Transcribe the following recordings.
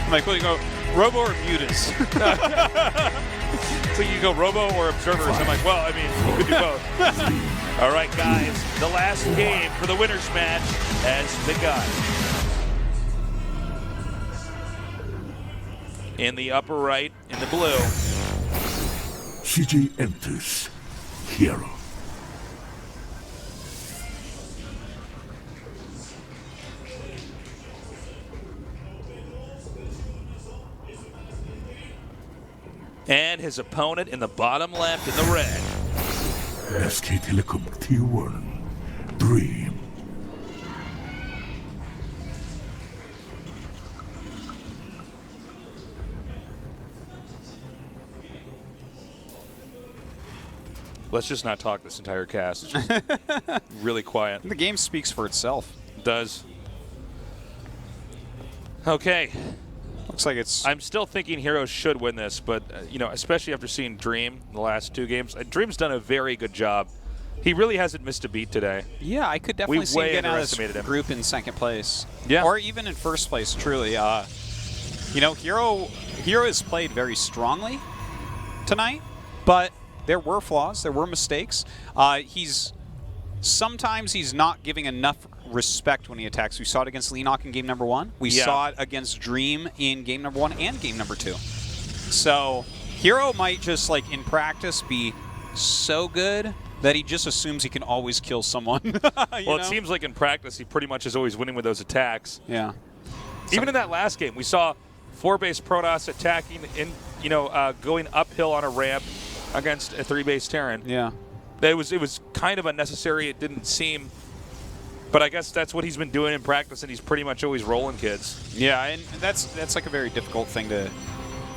I'm like, well, you go Robo or Mutas? So you go Robo or Observer. So I'm like, well, I mean, you could do both. All right, guys, the last game for the winners match has begun. In the upper right, in the blue. CJ enters Hero. And his opponent in the bottom left in the red. SK Telecom T1 Dream. Let's just not talk this entire cast. It's just really quiet. The game speaks for itself. It does. Okay. Looks like it's... I'm still thinking Heroes should win this, but, you know, especially after seeing Dream the last two games. Dream's done a very good job. He really hasn't missed a beat today. Yeah, I could definitely see him getting out of this group in second place. Yeah. Or even in first place, truly. You know, Hero has played very strongly tonight, but there were flaws. There were mistakes. Sometimes he's not giving enough respect when he attacks. We saw it against Leenock in game number 1. We saw it against Dream in game number 1 and game number 2. So Hero might just, like, in practice be so good that he just assumes he can always kill someone. Well, it seems like in practice he pretty much is always winning with those attacks. Yeah. Even in that last game, we saw 4-base Protoss attacking in, you know, going uphill on a ramp against a 3-base Terran. Yeah. It was kind of unnecessary. It didn't seem, but I guess that's what he's been doing in practice, and he's pretty much always rolling kids. Yeah, and that's like a very difficult thing to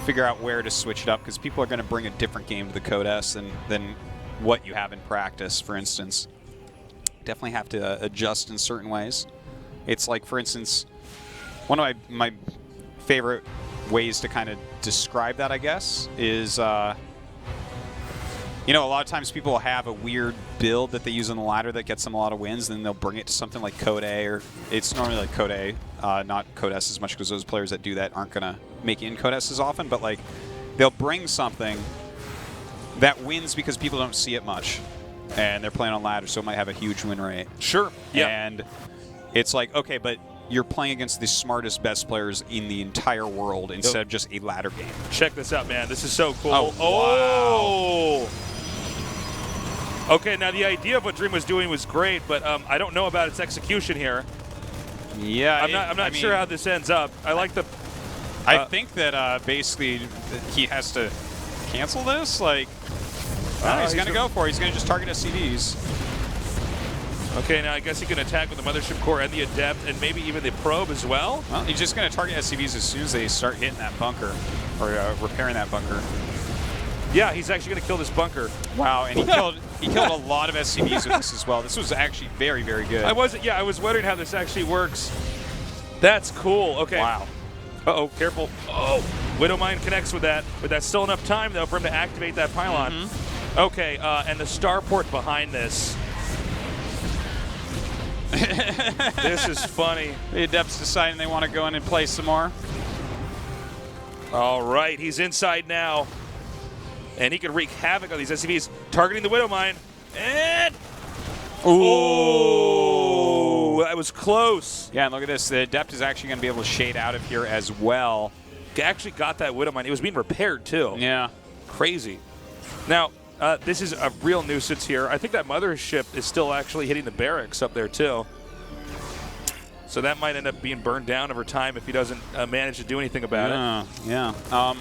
figure out where to switch it up, because people are going to bring a different game to the Code S than what you have in practice, for instance. Definitely have to adjust in certain ways. It's like, for instance, one of my favorite ways to kind of describe that, I guess, is you know, a lot of times people have a weird build that they use on the ladder that gets them a lot of wins, and then they'll bring it to something like Code A, or it's normally like Code A, not Code S as much, because those players that do that aren't going to make it in Code S as often, but like they'll bring something that wins because people don't see it much, and they're playing on ladder, so it might have a huge win rate. Sure. Yeah. And it's like, okay, but you're playing against the smartest, best players in the entire world instead of just a ladder game. Check this out, man. This is so cool. Oh, wow. Okay, now the idea of what Dream was doing was great, but I don't know about its execution here. Yeah, I'm not sure how this ends up. I like the... I think that basically he has to cancel this. Like, he's going to go for it. He's going to just target SCVs. Okay, now I guess he can attack with the Mothership Core and the Adept, and maybe even the Probe as well. Well, he's just going to target SCVs as soon as they start hitting that bunker, or repairing that bunker. Yeah, he's actually going to kill this bunker. Wow, and he killed a lot of SCVs with this as well. This was actually very, very good. I was wondering how this actually works. That's cool. Okay. Wow. Uh-oh, careful. Oh, Widowmine connects with that, but that's still enough time, though, for him to activate that pylon. Mm-hmm. Okay, and the starport behind this. This is funny. The Adepts deciding they want to go in and play some more. All right, he's inside now. And he can wreak havoc on these SCVs, targeting the Widowmine. And... Oh, that was close. Yeah, and look at this. The Adept is actually going to be able to shade out of here as well. Actually got that Widowmine. It was being repaired, too. Yeah. Crazy. Now, this is a real nuisance here. I think that Mothership is still actually hitting the barracks up there, too. So that might end up being burned down over time if he doesn't manage to do anything about it. Yeah.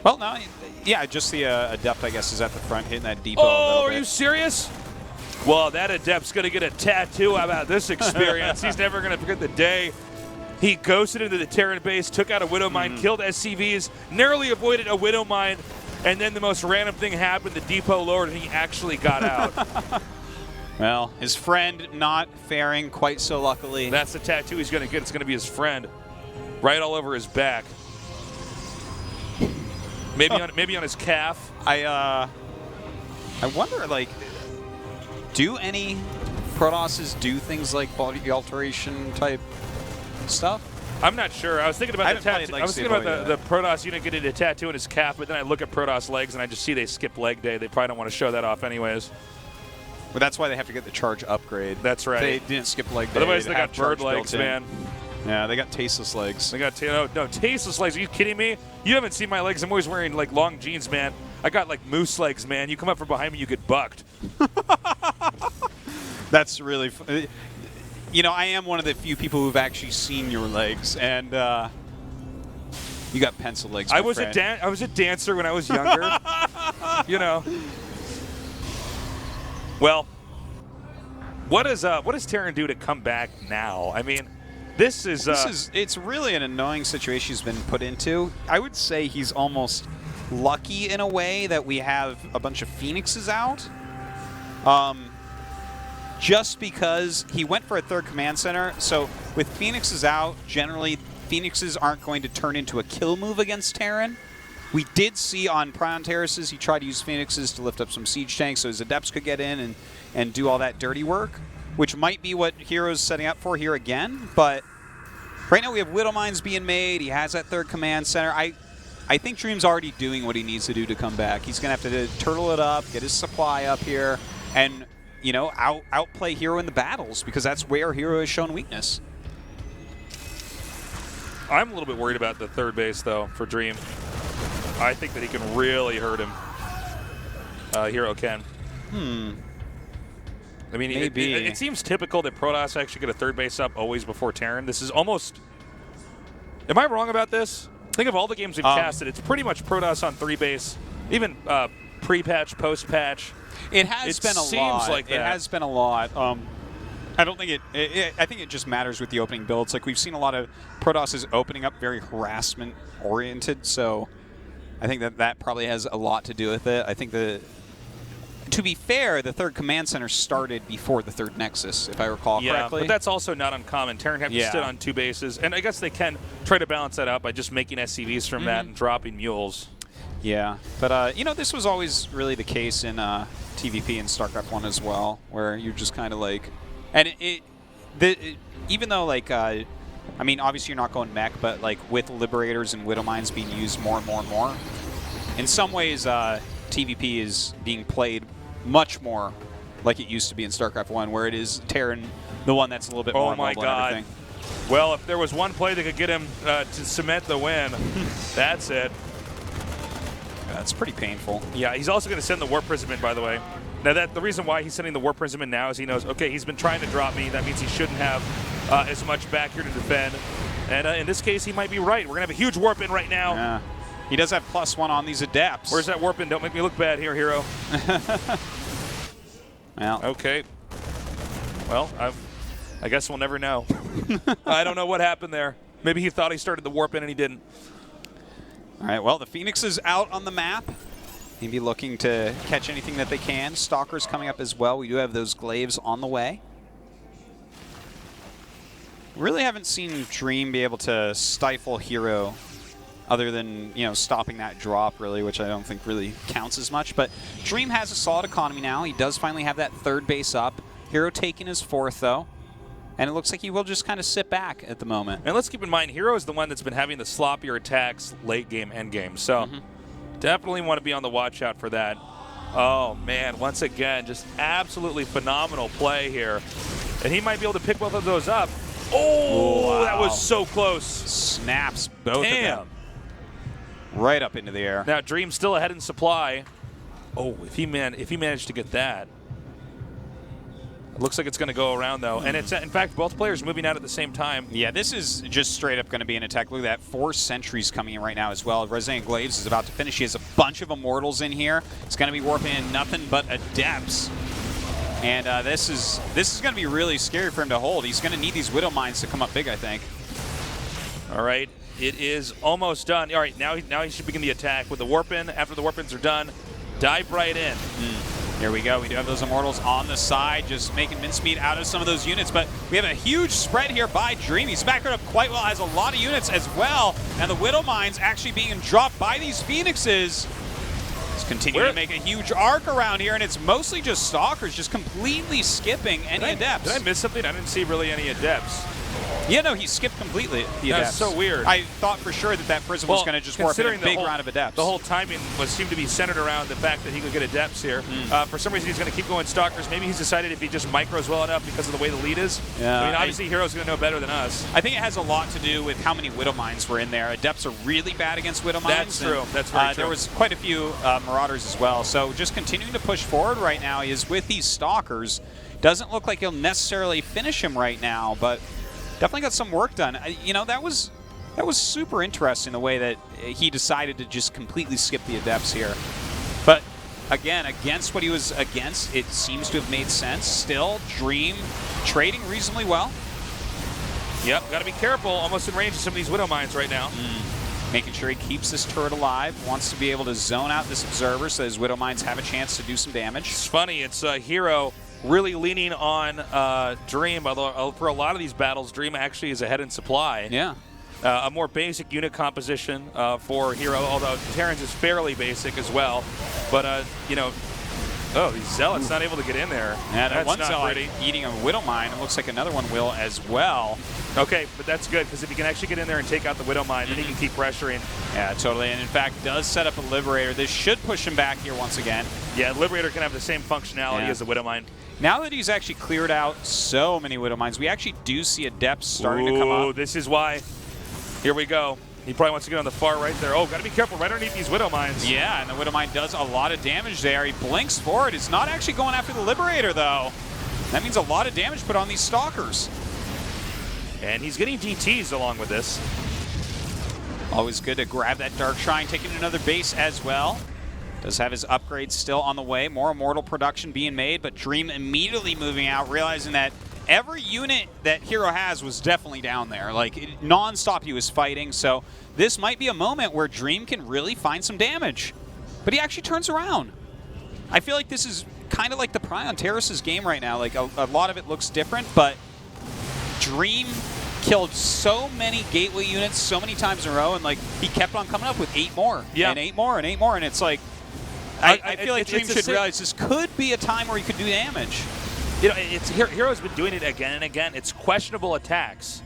Well, no, yeah, just the Adept, I guess, is at the front hitting that depot. Oh, are you serious? Well, that Adept's going to get a tattoo about this experience. He's never going to forget the day he ghosted into the Terran base, took out a Widowmine, killed SCVs, narrowly avoided a Widowmine, and then the most random thing happened. The depot lowered, and he actually got out. Well, his friend not faring quite so luckily. That's the tattoo he's going to get. It's going to be his friend right all over his back. Maybe on his calf. I wonder, like, do any Protosses do things like body alteration type stuff? I'm not sure. I was thinking about the tattoo. I was thinking about the Protoss unit getting a tattoo in his calf, but then I look at Protoss legs and I just see they skip leg day. They probably don't want to show that off anyways. Well, that's why they have to get the charge upgrade. That's right. They didn't skip leg day. Otherwise, they got bird legs, man. Yeah, they got tasteless legs. They got tasteless legs. Are you kidding me? You haven't seen my legs. I'm always wearing like long jeans, man. I got like moose legs, man. You come up from behind me, you get bucked. That's really funny. You know, I am one of the few people who've actually seen your legs, and you got pencil legs. I was a dancer when I was younger. You know. Well, what does Terran do to come back now? I mean, this is it's really an annoying situation he's been put into. I would say he's almost lucky in a way that we have a bunch of Phoenixes out. Just because he went for a third command center, so with Phoenixes out, generally Phoenixes aren't going to turn into a kill move against Terran. We did see on Prion Terraces he tried to use Phoenixes to lift up some siege tanks so his Adepts could get in and do all that dirty work, which might be what Hero's setting up for here again, but right now we have Widow Mines being made, he has that third command center. I think Dream's already doing what he needs to do to come back. He's going to have to turtle it up, get his supply up here, and you know, outplay Hero in the battles, because that's where Hero has shown weakness. I'm a little bit worried about the third base, though, for Dream. I think that he can really hurt him. Hero can. I mean, it seems typical that Protoss actually get a third base up always before Terran. This is almost... Am I wrong about this? Think of all the games we've casted. It's pretty much Protoss on 3 base, even pre-patch, post-patch. It has been a lot. Seems like that. It has been a lot. I don't think I think it just matters with the opening builds. Like, we've seen a lot of Protosses opening up very harassment-oriented, so I think that probably has a lot to do with it. I think to be fair, the third command center started before the third Nexus, if I recall correctly. But that's also not uncommon. Terran have to sit on 2 bases, and I guess they can try to balance that out by just making SCVs from that and dropping mules. Yeah, but you know, this was always really the case in TVP and StarCraft 1 as well, where you're just kind of like, and even though like, I mean, obviously you're not going mech, but like with Liberators and Widow Mines being used more and more and more, in some ways TVP is being played much more like it used to be in StarCraft 1, where it is Terran the one that's a little bit more mobile and everything. Well, if there was one play that could get him to cement the win, that's it. That's pretty painful. Yeah, he's also going to send the Warp Prism in, by the way. Now, the reason why he's sending the Warp Prism in now is he knows, okay, he's been trying to drop me. That means he shouldn't have as much back here to defend. And in this case, he might be right. We're going to have a huge Warp in right now. Yeah. He does have +1 on these Adepts. Where's that Warp in? Don't make me look bad here, Hero. Well. Okay. Well, I guess we'll never know. I don't know what happened there. Maybe he thought he started the Warp in and he didn't. All right, well, the Phoenix is out on the map. Maybe looking to catch anything that they can. Stalker's coming up as well. We do have those glaives on the way. Really haven't seen Dream be able to stifle Hero other than, you know, stopping that drop, really, which I don't think really counts as much. But Dream has a solid economy now. He does finally have that third base up. Hero taking his 4th, though. And it looks like he will just kind of sit back at the moment. And let's keep in mind, Hero is the one that's been having the sloppier attacks late game, end game. So definitely want to be on the watch out for that. Oh, man, once again, just absolutely phenomenal play here. And he might be able to pick both of those up. Oh, wow. That was so close. Snaps both of them. Right up into the air. Now, Dream's still ahead in supply. Oh, if he managed to get that. Looks like it's going to go around, though. And it's, in fact, both players moving out at the same time. Yeah, this is just straight up going to be an attack. Look at that. 4 sentries coming in right now as well. Resident Glaives is about to finish. He has a bunch of Immortals in here. It's going to be warping in nothing but Adepts. And this is going to be really scary for him to hold. He's going to need these Widow Mines to come up big, I think. All right. It is almost done. All right, now he should begin the attack with the Warp-In. After the Warp-Ins are done, dive right in. Here we go. We do have those Immortals on the side, just making mincemeat out of some of those units. But we have a huge spread here by Dream. He's backed up quite well, has a lot of units as well. And the Widow Mines actually being dropped by these Phoenixes. He's continuing to make a huge arc around here, and it's mostly just Stalkers, just completely skipping any Adepts. Did I miss something? I didn't see really any Adepts. Yeah, no, he skipped completely the That's adepts. so weird. I thought for sure that prism was going to just warp in a considering big round of adepts. The whole timing seemed to be centered around the fact that he could get adepts here. For some reason, he's going to keep going stalkers. Maybe he's decided if he just micros well enough because of the way the lead is. Yeah, I mean, obviously, Hero's going to know better than us. I think it has a lot to do with how many Widow Mines were in there. Adepts are really bad against Widow Mines. That's true. That's very true. There was quite a few Marauders as well. So just continuing to push forward right now is with these stalkers. Doesn't look like he'll necessarily finish him right now, but definitely got some work done. You know, that was super interesting the way that he decided to just completely skip the adepts here. But again, against what he was against, it seems to have made sense. Still, Dream trading reasonably well. Yep, got to be careful. Almost in range of some of these Widow Mines right now. Making sure he keeps this turret alive. Wants to be able to zone out this Observer so his Widow Mines have a chance to do some damage. It's funny. It's Hero really leaning on Dream, although for a lot of these battles, Dream actually is ahead in supply. Yeah. A more basic unit composition for Hero, although Terran's is fairly basic as well. But, you know, oh, these Zealots not able to get in there. Yeah, that's one not Zealot pretty. eating a Widow Mine. It looks like another one will as well. Okay, but that's good, because if he can actually get in there and take out the Widow Mine, then he can keep pressuring. Yeah, totally. And in fact, does set up a Liberator. This should push him back here once again. Yeah, Liberator can have the same functionality as the Widow Mine. Now that he's actually cleared out so many Widow Mines, we actually do see Adepts starting to come up. This is why. Here we go. He probably wants to get on the far right there. Oh, got to be careful right underneath these Widow Mines. Yeah, and the Widow Mine does a lot of damage there. He blinks forward. He's not actually going after the Liberator, though. That means a lot of damage put on these Stalkers. And he's getting DTs along with this. Always good to grab that Dark Shrine, taking another base as well. Does have his upgrades still on the way. More Immortal production being made, but Dream immediately moving out, realizing that every unit that Hero has was definitely down there. Like, non-stop he was fighting, so this might be a moment where Dream can really find some damage. But he actually turns around. I feel like this is kind of like the Prion Terrace's game right now. Like, a lot of it looks different, but Dream killed so many gateway units so many times in a row, and like he kept on coming up with 8 more, and 8 more, and 8 more, and it's like, I feel like Dream should realize this could be a time where he could do damage. You know, Hero's been doing it again and again. It's questionable attacks.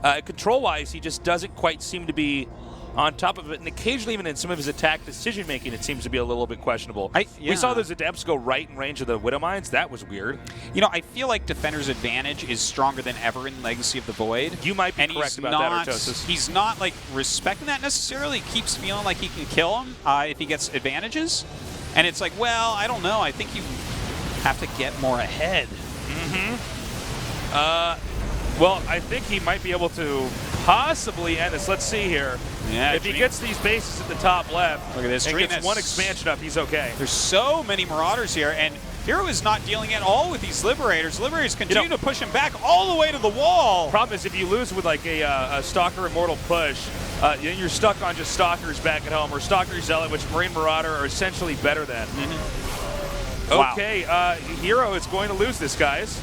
Control-wise, he just doesn't quite seem to be on top of it, and occasionally even in some of his attack decision-making, it seems to be a little bit questionable. We saw those Adepts go right in range of the Widow Mines. That was weird. You know, I feel like Defender's advantage is stronger than ever in Legacy of the Void. You might be correct about that, Artosis. He's not, like, respecting that necessarily. He keeps feeling like he can kill him if he gets advantages. And it's like, well, I don't know. I think you have to get more ahead. Well, I think he might be able to possibly end this. Let's see here. Yeah, if he gets these bases at the top left, look at this. And gets one expansion up, he's okay. There's so many Marauders here, and Hero is not dealing at all with these Liberators. Liberators continue to push him back all the way to the wall. Problem is, if you lose with like a Stalker Immortal push, then you're stuck on just Stalkers back at home, or Stalker Zealot, which Marine Marauder are essentially better than. Okay, Hero is going to lose this, guys.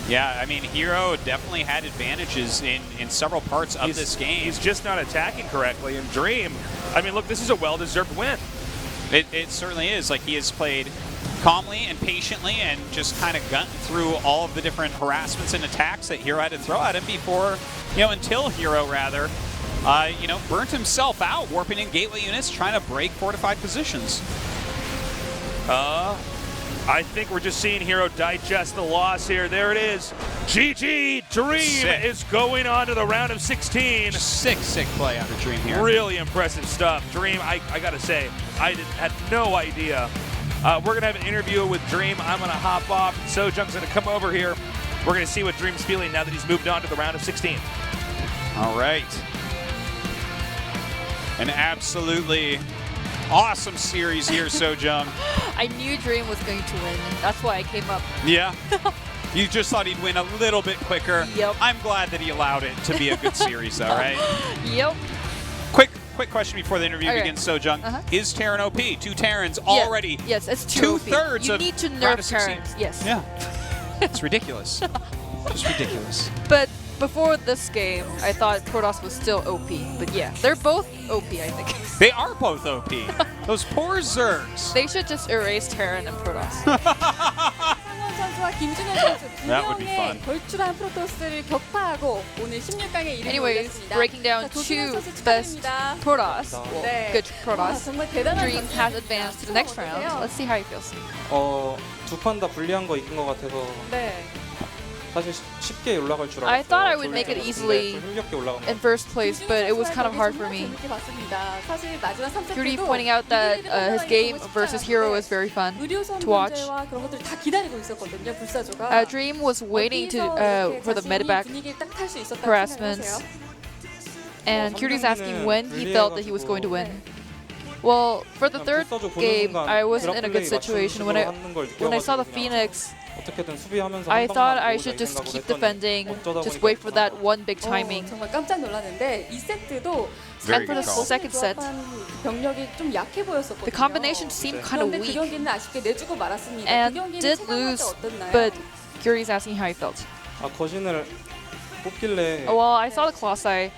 Yeah, I mean, Hero definitely had advantages in several parts of this game. He's just not attacking correctly. And Dream, I mean, look, this is a well-deserved win. It certainly is. Like, he has played calmly and patiently and just kind of gotten through all of the different harassments and attacks that Hero had to throw at him before, until Hero, rather, burnt himself out, warping in gateway units, trying to break fortified positions. I think we're just seeing Hero digest the loss here. There it is. GG, Dream is going on to the round of 16. Sick play out of Dream here. Really impressive stuff. Dream, I gotta say, I had no idea. We're gonna have an interview with Dream. I'm gonna hop off. Sojoung's gonna come over here. We're gonna see what Dream's feeling now that he's moved on to the round of 16. All right. An absolutely awesome series here, Sojoung. I knew Dream was going to win. That's why I came up. Yeah? You just thought he'd win a little bit quicker. Yep. I'm glad that he allowed it to be a good series, though, right? Yep. Quick question before the interview begins, Sojoung. Is Terran OP? 2 Terrans Yeah. already. Yes, it's two-thirds You of need to round nerf of 16. Terrans. Yes. Yeah. It's ridiculous. Just ridiculous. But before this game, I thought Protoss was still OP. But yeah, they're both OP, I think. They are both OP. Those poor Zergs. They should just erase Terran and Protoss. 선수와 김준현 선수 두 That would be 명의 fun. 걸출한 프로토스를 격파하고 오늘 16강에 이름을 Anyways, 올렸습니다. breaking down 자, 조승현 two 선수 best 축하드립니다. Protoss, 네. good 와, Protoss. 정말 대단한 Dream 선수. has advanced to the next round. 어떠세요? Let's see how he feels. 두 판 다 불리한 거 이긴 것 같아서 네. 사실 쉽게 올라갈 줄 알았어요. I thought I would make it easily 좀 힘겹게 올라간 것 in first place, but it was kind of hard for me. 재밌게 봤습니다. 사실 마지막 3세트도 Curie pointing out that his game versus Hero was very fun 의료선 to watch. 문제와 그런 것들을 다 기다리고 있었거든요. 불사조가. Dream was waiting to 어디서 for the 이렇게 medevac 자신이 분위기를 딱 탈 수 있었다고 harassments, 생각하세요? and Curie's asking when he felt that he was going to win. Well, for the third game, I wasn't in a good situation. When I saw the Phoenix, 어떻게든 수비하면서 I 한 thought 방만 I 보자 should 이 just 생각을 keep 했더니 defending, 어쩌다 just 보니까 wait for that one big timing. 정말 깜짝 놀랐는데 이 세트도 Very And for the good call. second set, 병력이 좀 약해 보였었거든요. the combination seemed kind of 그런데 그 weak, 경기는 아쉽게 내주고 말았습니다. and 그 경기는 did 체감할 때 lose, 어땠나요? but Curie's asking how he felt. 거신을 뽑길래 Well, I saw the Colossi.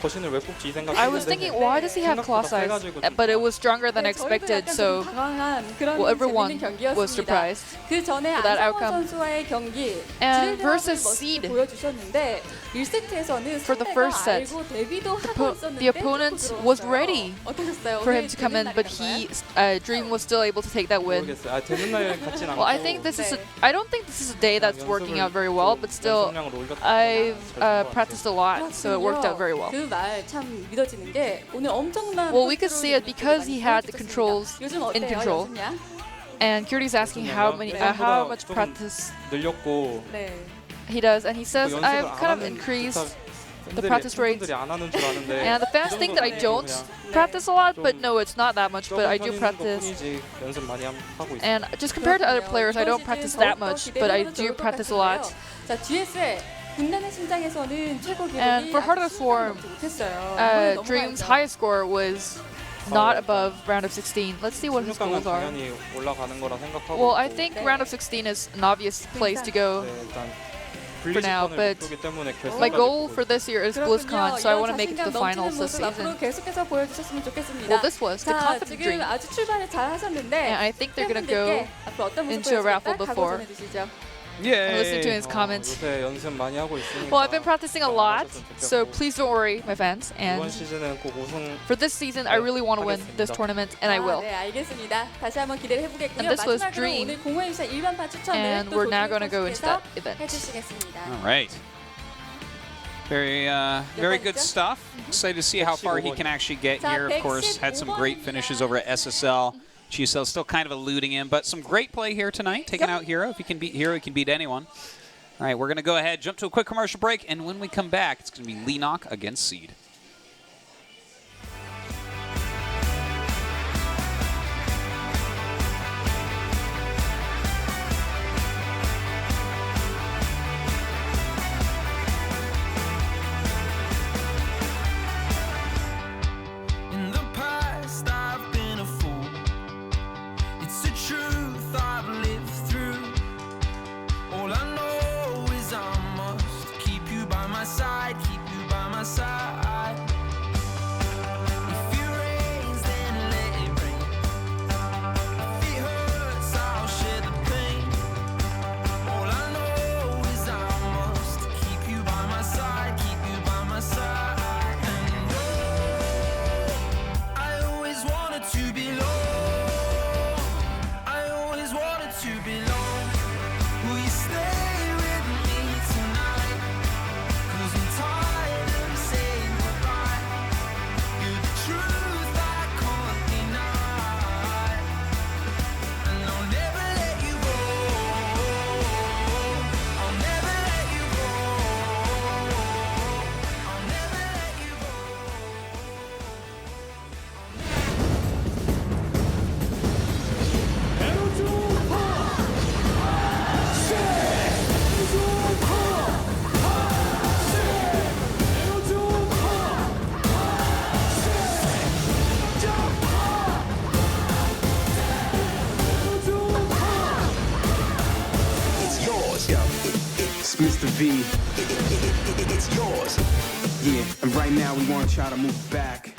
거신을 왜 뽑지 이 생각. I was thinking, why does he have Colossi? But it was stronger than 네, expected, 저희도 약간 so 좀 당황한 그런 well, everyone 재밌는 경기였습니다. was surprised. 그 전에 for that 안성원 outcome. 선수와의 경기 And 드레드업을 versus 멋있게 seed. 보여주셨는데 1세트에서는 For the 상대가 first set, 알고 데뷔도 하고 po- 있었는데 the opponent 뚫고 was 들어왔어요. ready 어떠셨어요? for 오늘 him to come in, 되는 but 날이던가요? Dream was still able to take that win. 모르겠어요. 되는 날 같진 않고. Well, I think this is I don't think this is a day that's working out very well, but still, 연습량을 올렸다. I've practiced a lot, so it worked out very well. 그 말 참 믿어지는 게 오늘 엄청난 Well, we could 컨트롤 see it because he had the 많이 controls 보여주셨습니다. 요즘 어때요? in control. 연습량? And Curie's asking how much 좀 practice 늘렸고 네. he does, and he says 연습을 I've 안 kind of 하는 increased 팬들이- the practice rate. 팬분들이 안 하는 줄 아는데 And the fans 그 think that I 정도는 don't 그냥 practice a lot, but 좀 no, it's not that much. But I do 적은 편인 practice. 것뿐이지 연습 많이 하고 있어요. And just compared to other players, I don't 이번 practice 시즌 that 더욱더 much, 기대해 but I 보면 do 좋을 것 practice a 같은데요. lot. 자, GSL 군단의 심장에서는 최고 기록이 And for Heart of the 아직 Swarm, 못했어요. 이번에 Dream's 넘어가야죠. highest score was not above round of 16. Let's see what his 16강은 goals are. 당연히 올라가는 거라 생각하고 Well, I 있고, think 네. round of 16 is an obvious place to go. 네, 일단 for now, 블리즈컨을 but 목표기 때문에 My 결승까지 goal 보고 for this year is 그렇군요. BlizzCon, so I 이런 want to make it to 자신감 the finals 넘치는 this 모습 앞으로 season. 계속해서 보여주셨으면 좋겠습니다. Well, this was the 자, confident 지금 dream. 아주 출발을 잘 하셨는데 And I think they're gonna go 팬분들께 앞으로 어떤 모습 into a raffle 보여줄까? 각오 before. 전해주시죠. And listen to his comments. 요새 연습 많이 하고 있으니까 Well, I've been practicing a lot, 걱정하셨으면 so 좋겠고, please don't worry, my fans. 이번 And 시즌은 꼭 우승 for this season, I really want to win this tournament, and I will. 네, 알겠습니다. 다시 한번 기대를 해보겠고요. And this was 마지막으로 Dream. 오늘 공허유사 일반판 추천을 And 또 we're now 조준호 going to go into 선수께서 that event. 해주시겠습니다. All right. Very good stuff. Excited to see how far he can actually get here. Of course, had some great finishes over at SSL. GSL still kind of eluding him, but some great play here tonight. Taking out Hero. If he can beat Hero, he can beat anyone. All right, we're going to go ahead, jump to a quick commercial break, and when we come back, it's going to be Leenock against Seed. In the past, I've been a fool. It's the truth I've lived through. All I know is I must keep you by my side, keep you by my side. If it rains, then let it rain. If it hurts, I'll share the pain. All I know is I must keep you by my side, keep you by my side. And I always wanted to belong. I always wanted to belong. Will you stay with me tonight? 'Cause I'm tired of saying goodbye. You're the truth I can't deny. And I'll never let you go. I'll never let you go. I'll never let you go. It's yours. Yo, it's Mr. V. It's yours. Yeah, and right now we want to try to move back.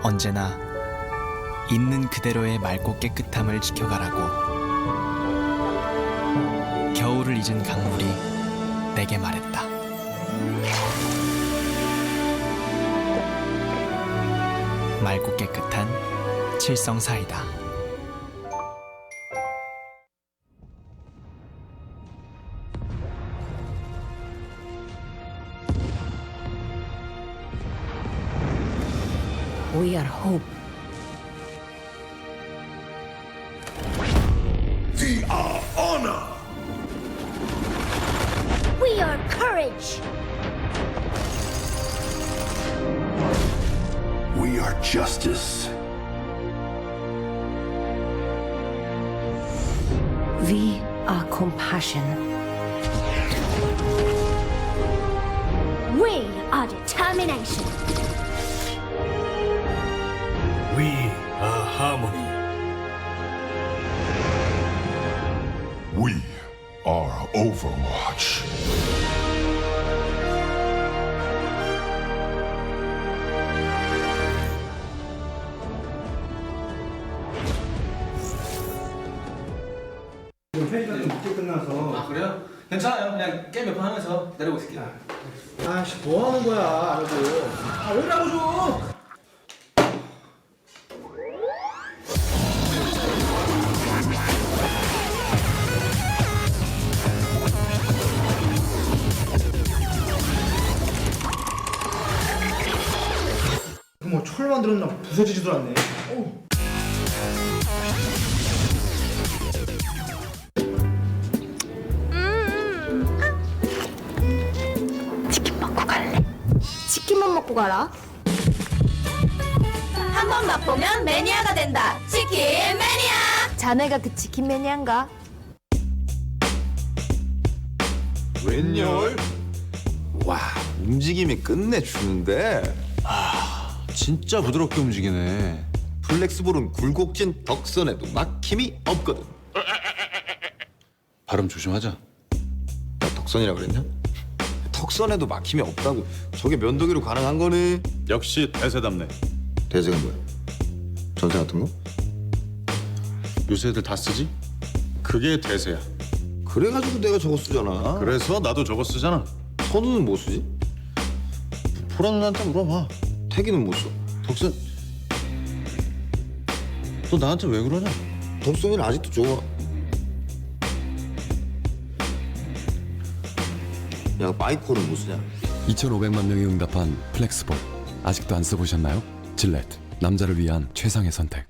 언제나 있는 그대로의 맑고 깨끗함을 지켜가라고. 겨울을 잊은 강물이 내게 말했다. 맑고 깨끗한 칠성 사이다. We are hope. We are honor. We are courage. We are justice. We are compassion. We are determination. We are harmony. We are Overwatch. 회의가 좀 늦게 끝나서. 아 그래요? 괜찮아요. 그냥 게임 몇 판 하면서 기다리고 있을게요. 아씨 뭐 하는 거야 아무도. 아 오라고 좀. 뭐 철 만들었나 부서지지도 않네. 오. 치킨 먹고 갈래? 치킨만 먹고 가라. 한 번 맛보면 매니아가 된다. 치킨 매니아. 자네가 그 치킨 매니아인가? 웬열? 와, 움직임이 끝내주는데. 진짜 부드럽게 움직이네. 플렉스볼은 굴곡진 덕선에도 막힘이 없거든. 발음 조심하자. 나 덕선이라 그랬냐? 턱선에도 막힘이 없다고. 저게 면도기로 가능한 거네. 역시 대세답네. 대세가 뭐야? 전세 같은 거? 요새 애들 다 쓰지? 그게 대세야. 그래가지고 내가 저거 쓰잖아. 그래서 나도 저거 쓰잖아. 선우는 뭐 쓰지? 보라 누나한테 물어봐. 태기는 못 써. 덕선, 너 나한테 왜 그러냐? 덕선이는 아직도 좋아. 야, 마이콜은 못 쓰냐? 2,500만 명이 응답한 플렉스볼 아직도 안 써보셨나요? 질렛, 남자를 위한 최상의 선택.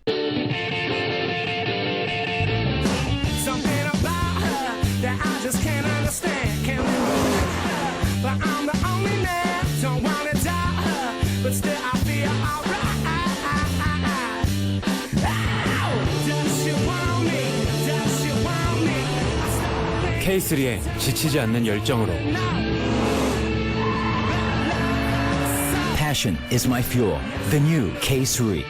K3에 지치지 않는 열정으로 Passion is my fuel. The new K3.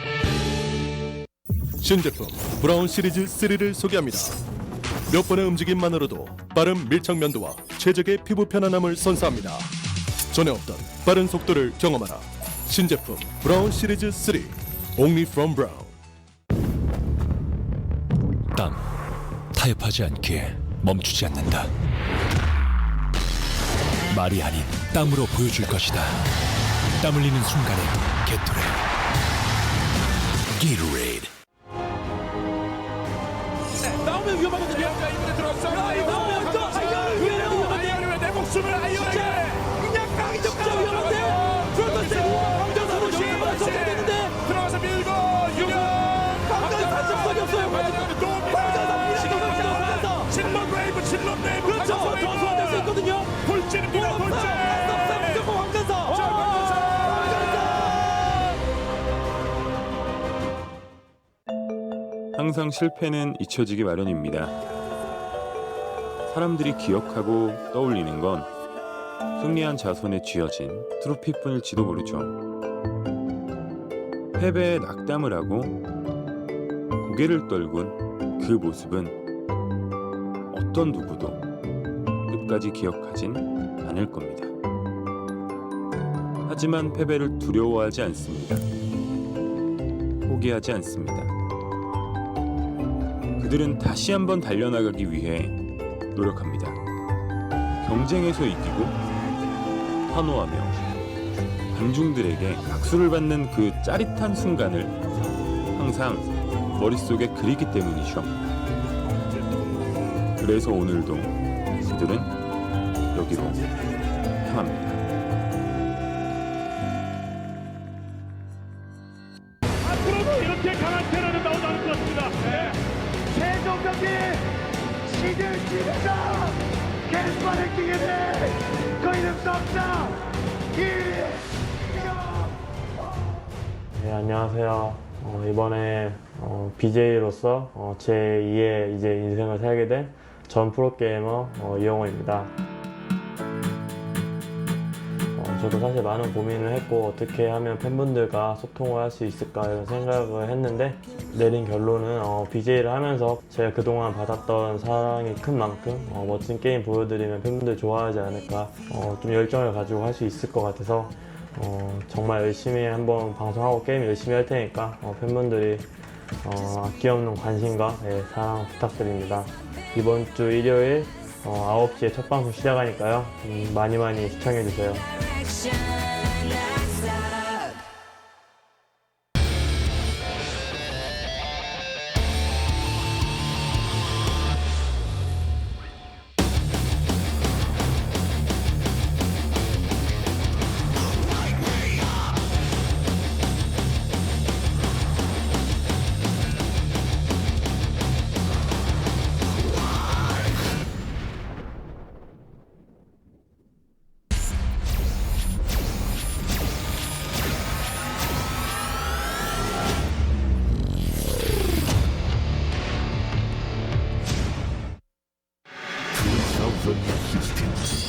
신제품 브라운 시리즈 3를 소개합니다. 몇 번의 움직임만으로도 빠른 밀착 면도와 최적의 피부 편안함을 선사합니다. 전에 없던 빠른 속도를 경험하라. 신제품 브라운 시리즈 3. Only from Brown. 땀 타협하지 않기에 멈추지 않는다. 말이 아닌 땀으로 보여줄 것이다. 땀 흘리는 순간의 게토레이드. 게토레이드. 나오면 위험하거든요. 이번에 들어왔어. 나오면 또 위험해요. 내 목숨을 아이오에게. 그냥 강력하게 위험한데요. 프로토스 황정사로 조심하셔야 되는데 들어가서 밀고 유경. 황정사 반짝반이 없어요. 질럿 레이브, 질럿 레이브. 그렇죠. 더 소환될 수 있거든요. 돌진입니다. 돌진. 무조건 황정사. 항상 실패는 잊혀지기 마련입니다. 사람들이 기억하고 떠올리는 건 승리한 자손에 쥐어진 트로피뿐일지도 모르죠. 패배에 낙담을 하고 고개를 떨군 그 모습은 어떤 누구도 끝까지 기억하진 않을 겁니다. 하지만 패배를 두려워하지 않습니다. 포기하지 않습니다. 그들은 다시 한번 달려나가기 위해 노력합니다. 경쟁에서 이기고 환호하며 관중들에게 박수를 받는 그 짜릿한 순간을 항상 머릿속에 그리기 때문이죠. 그래서 오늘도 그들은 여기로 향합니다. 앞으로도 이렇게 강한 테러는 나오지 않을 것 같습니다. 최종 경기 시즌 진짜 개스파를 뛰게 그 이름 썩자 네, 안녕하세요. 이번에 BJ로서 제2의 이제 인생을 살게 된 전 프로게이머 이영호입니다. 저도 사실 많은 고민을 했고 어떻게 하면 팬분들과 소통을 할 수 있을까 이런 생각을 했는데 내린 결론은 BJ를 하면서 제가 그동안 받았던 사랑이 큰 만큼 멋진 게임 보여드리면 팬분들 좋아하지 않을까 좀 열정을 가지고 할 수 있을 것 같아서 정말 열심히 한번 방송하고 게임 열심히 할 테니까 팬분들이 아낌없는 관심과 사랑 부탁드립니다. 이번 주 일요일 9시에 첫 방송 시작하니까요. 많이 시청해주세요.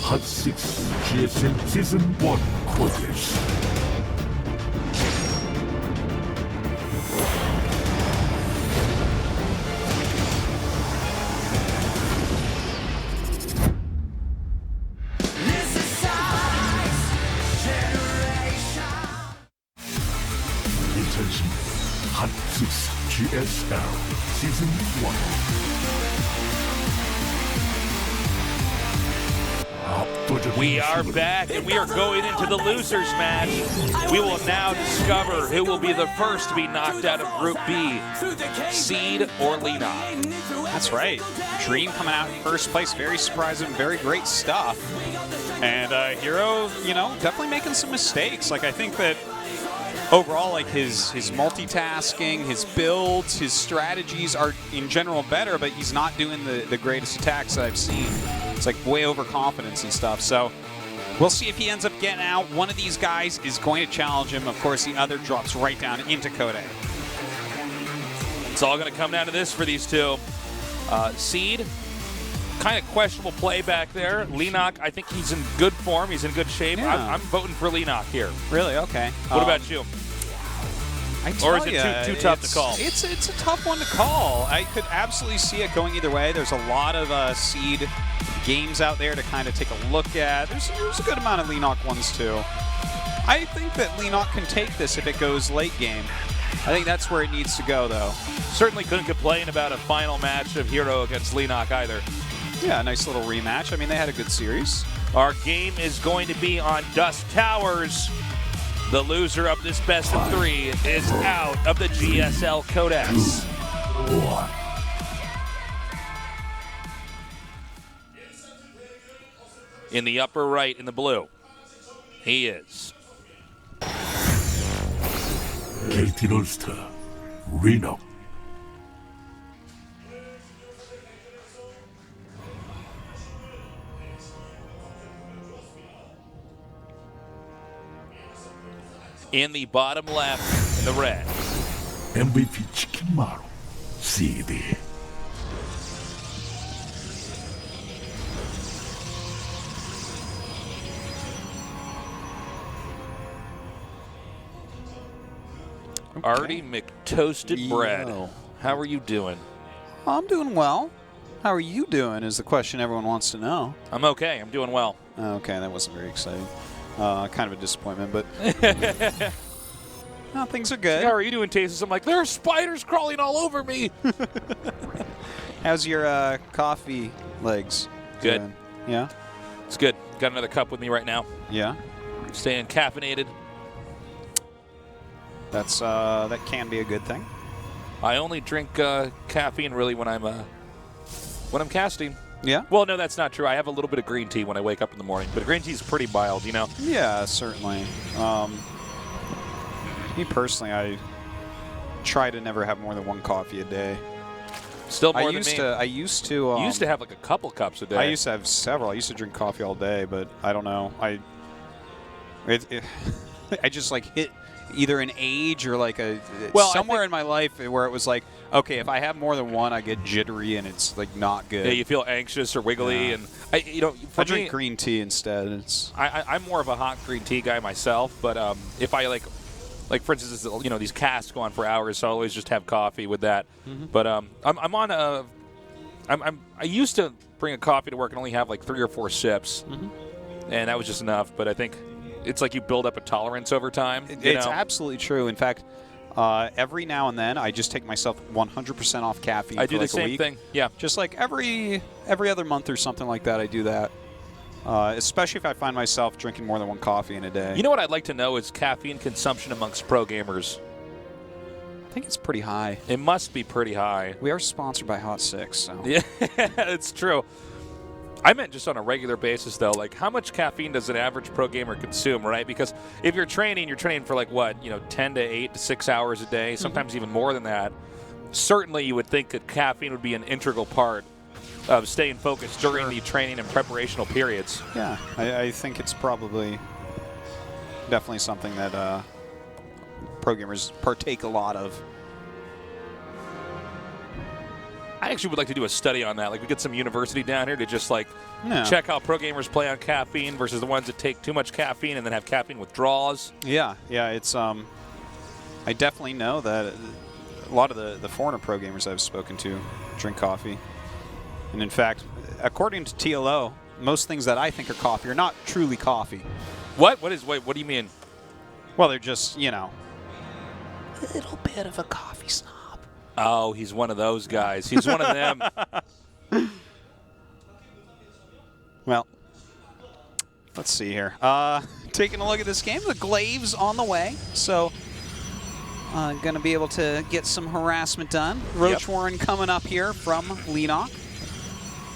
Hot 6 GSL Season 1 Quarters. Hot 6 GSL Season 1. We are back, and we are going into the losers match. We will now discover who will be the first to be knocked out of Group B, Seed or Lena. That's right. Dream coming out in first place. Very surprising, very great stuff. And Hero, definitely making some mistakes. Like, I think that overall, like his multitasking, his builds, his strategies are in general better, but he's not doing the greatest attacks that I've seen. It's like way overconfidence and stuff. So we'll see if he ends up getting out. One of these guys is going to challenge him. Of course, the other drops right down into Kode. It's all going to come down to this for these two. Seed, kind of questionable play back there. Lenok, I think he's in good form. He's in good shape. Yeah. I'm voting for Lenok here. Really? Okay. What about you? Or is it too tough to call? It's a tough one to call. I could absolutely see it going either way. There's a lot of Seed games out there to kind of take a look at. There's a good amount of Lenok ones too. I think that Lenok can take this if it goes late game. I think that's where it needs to go, though. Certainly couldn't complain about a final match of Hero against Lenok either. Yeah, a nice little rematch. I mean, they had a good series. Our game is going to be on Dust Towers. The loser of this best of 3 is out of the GSL Codex. In the upper right, in the blue, he is. KT Rolster, Reno. In the bottom left, in the red. MVP 치킨 마루, CD. Artie McToasted Bread. How are you doing? I'm doing well. How are you doing is the question everyone wants to know. I'm okay. I'm doing well. Okay, that wasn't very exciting. Kind of a disappointment, but... Oh, things are good. How are you doing, Tasis? I'm like, there are spiders crawling all over me. How's your coffee legs? Good. doing? Yeah? It's good. Got another cup with me right now. Yeah? Staying caffeinated. That's that can be a good thing. I only drink caffeine really when I'm casting. Yeah? Well, no, that's not true. I have a little bit of green tea when I wake up in the morning, but green tea is pretty mild, you know? Yeah, certainly. Me personally, I try to never have more than 1 coffee a day. Still more than me. I used to. You used to have like a couple cups a day. I used to have several. I used to drink coffee all day, but I don't know. I just like hit either an age or like somewhere in my life where it was like, okay, if I have more than 1, I get jittery and it's like not good. Yeah, you feel anxious or wiggly, Yeah. and I drink green tea instead. I'm more of a hot green tea guy myself, but if I like for instance, these casts go on for hours, so I always just have coffee with that. Mm-hmm. But I used to bring a coffee to work and only have like 3 or 4 sips, and that was just enough. But I think it's like you build up a tolerance over time. It's absolutely true. In fact, every now and then I just take myself 100% off caffeine. I do for like the same a week. thing. Yeah, just like every other month or something like that. I do that. Especially if I find myself drinking more than 1 coffee in a day. You know what I'd like to know is caffeine consumption amongst pro gamers. I think it's pretty high. It must be pretty high. We are sponsored by Hot 6, so. Yeah, it's true. I meant just on a regular basis, though. Like, how much caffeine does an average pro gamer consume, right? Because if you're training for like, 10 to 8 to 6 hours a day, sometimes even more than that. Certainly you would think that caffeine would be an integral part of staying focused during the training and preparational periods. Yeah, I think it's definitely something that pro gamers partake a lot of. I actually would like to do a study on that. Like, we get some university down here to just check how pro gamers play on caffeine versus the ones that take too much caffeine and then have caffeine withdrawals. Yeah, it's I definitely know that a lot of the foreigner pro gamers I've spoken to drink coffee. And in fact, according to TLO, most things that I think are coffee are not truly coffee. What do you mean? Well, they're just, a little bit of a coffee snob. Oh, he's one of those guys. He's one of them. Well, let's see here. Taking a look at this game, the Glaives on the way. So, going to be able to get some harassment done. Roach Warren coming up here from Leenock.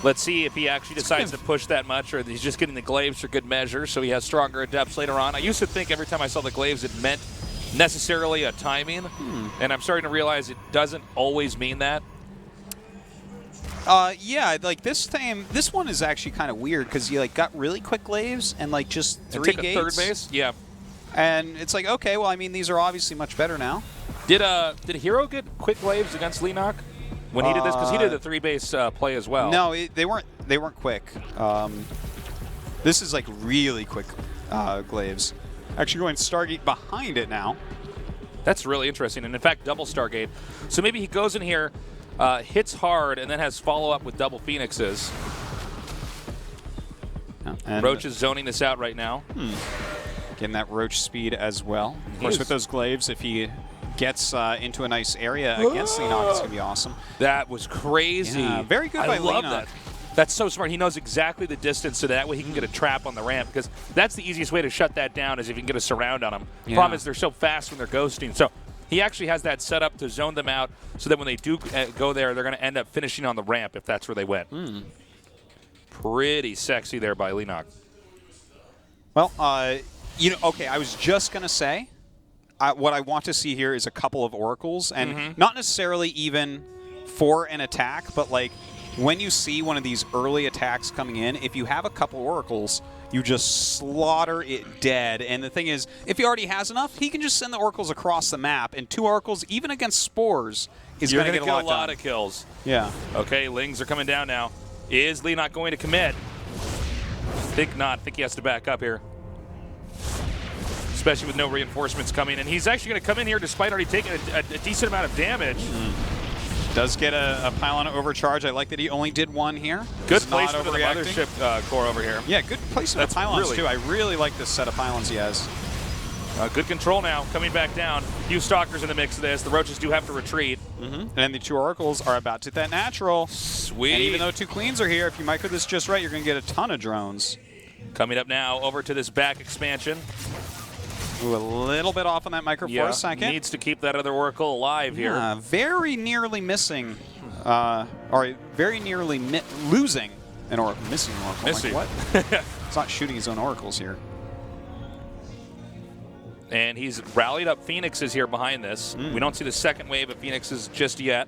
Let's see if he actually decides to push that much, or he's just getting the Glaives for good measure, so he has stronger adepts later on. I used to think every time I saw the Glaives it meant necessarily a timing, and I'm starting to realize it doesn't always mean that. Yeah, like this one is actually kind of weird because you got really quick Glaives and just 3 take gates. A third base, yeah. And it's like, okay, well, I mean, these are obviously much better now. Did Hero get quick Glaives against Leenock when he did this? Because he did the 3-base play as well. No, they weren't quick. This is really quick Glaives. Actually going Stargate behind it now. That's really interesting, and in fact, double Stargate. So maybe he goes in here, hits hard, and then has follow-up with double Phoenixes. And Roach is zoning this out right now. Getting that Roach speed as well. Of course, with those Glaives, if he gets into a nice area against Leenock, it's going to be awesome. That was crazy. Yeah, very good by Leenock. I love that. That's so smart. He knows exactly the distance, so that way he can get a trap on the ramp, because that's the easiest way to shut that down is if you can get a surround on them. The problem is they're so fast when they're ghosting. So he actually has that set up to zone them out so that when they do go there, they're going to end up finishing on the ramp if that's where they went. Pretty sexy there by Leenock. Well, okay, I was just going to say, what I want to see here is a couple of oracles, and not necessarily even for an attack, but when you see one of these early attacks coming in, if you have a couple oracles, you just slaughter it dead. And the thing is, if he already has enough, he can just send the oracles across the map, and 2 oracles, even against spores, is going to get a lot of kills. Yeah. Okay, Lings are coming down now. Is Leenock going to commit? Think not. Think he has to back up here. Especially with no reinforcements coming. And he's actually going to come in here despite already taking a decent amount of damage. Does get a pylon overcharge. I like that he only did 1 here. Good placement of the mothership core over here. Yeah, good placement of pylons, too. I really like this set of pylons he has. Good control now, coming back down. Few Stalkers in the mix of this. The Roaches do have to retreat. And the 2 Oracles are about to hit that natural. Sweet. And even though 2 Queens are here, if you micro this just right, you're going to get a ton of drones. Coming up now, over to this back expansion. Ooh, a little bit off on that micro for a second. Needs to keep that other Oracle alive here. Very nearly missing, or very nearly losing an Oracle. Missing an Oracle. Missing. Like, what? It's not shooting his own Oracles here. And he's rallied up Phoenixes here behind this. We don't see the second wave of Phoenixes just yet.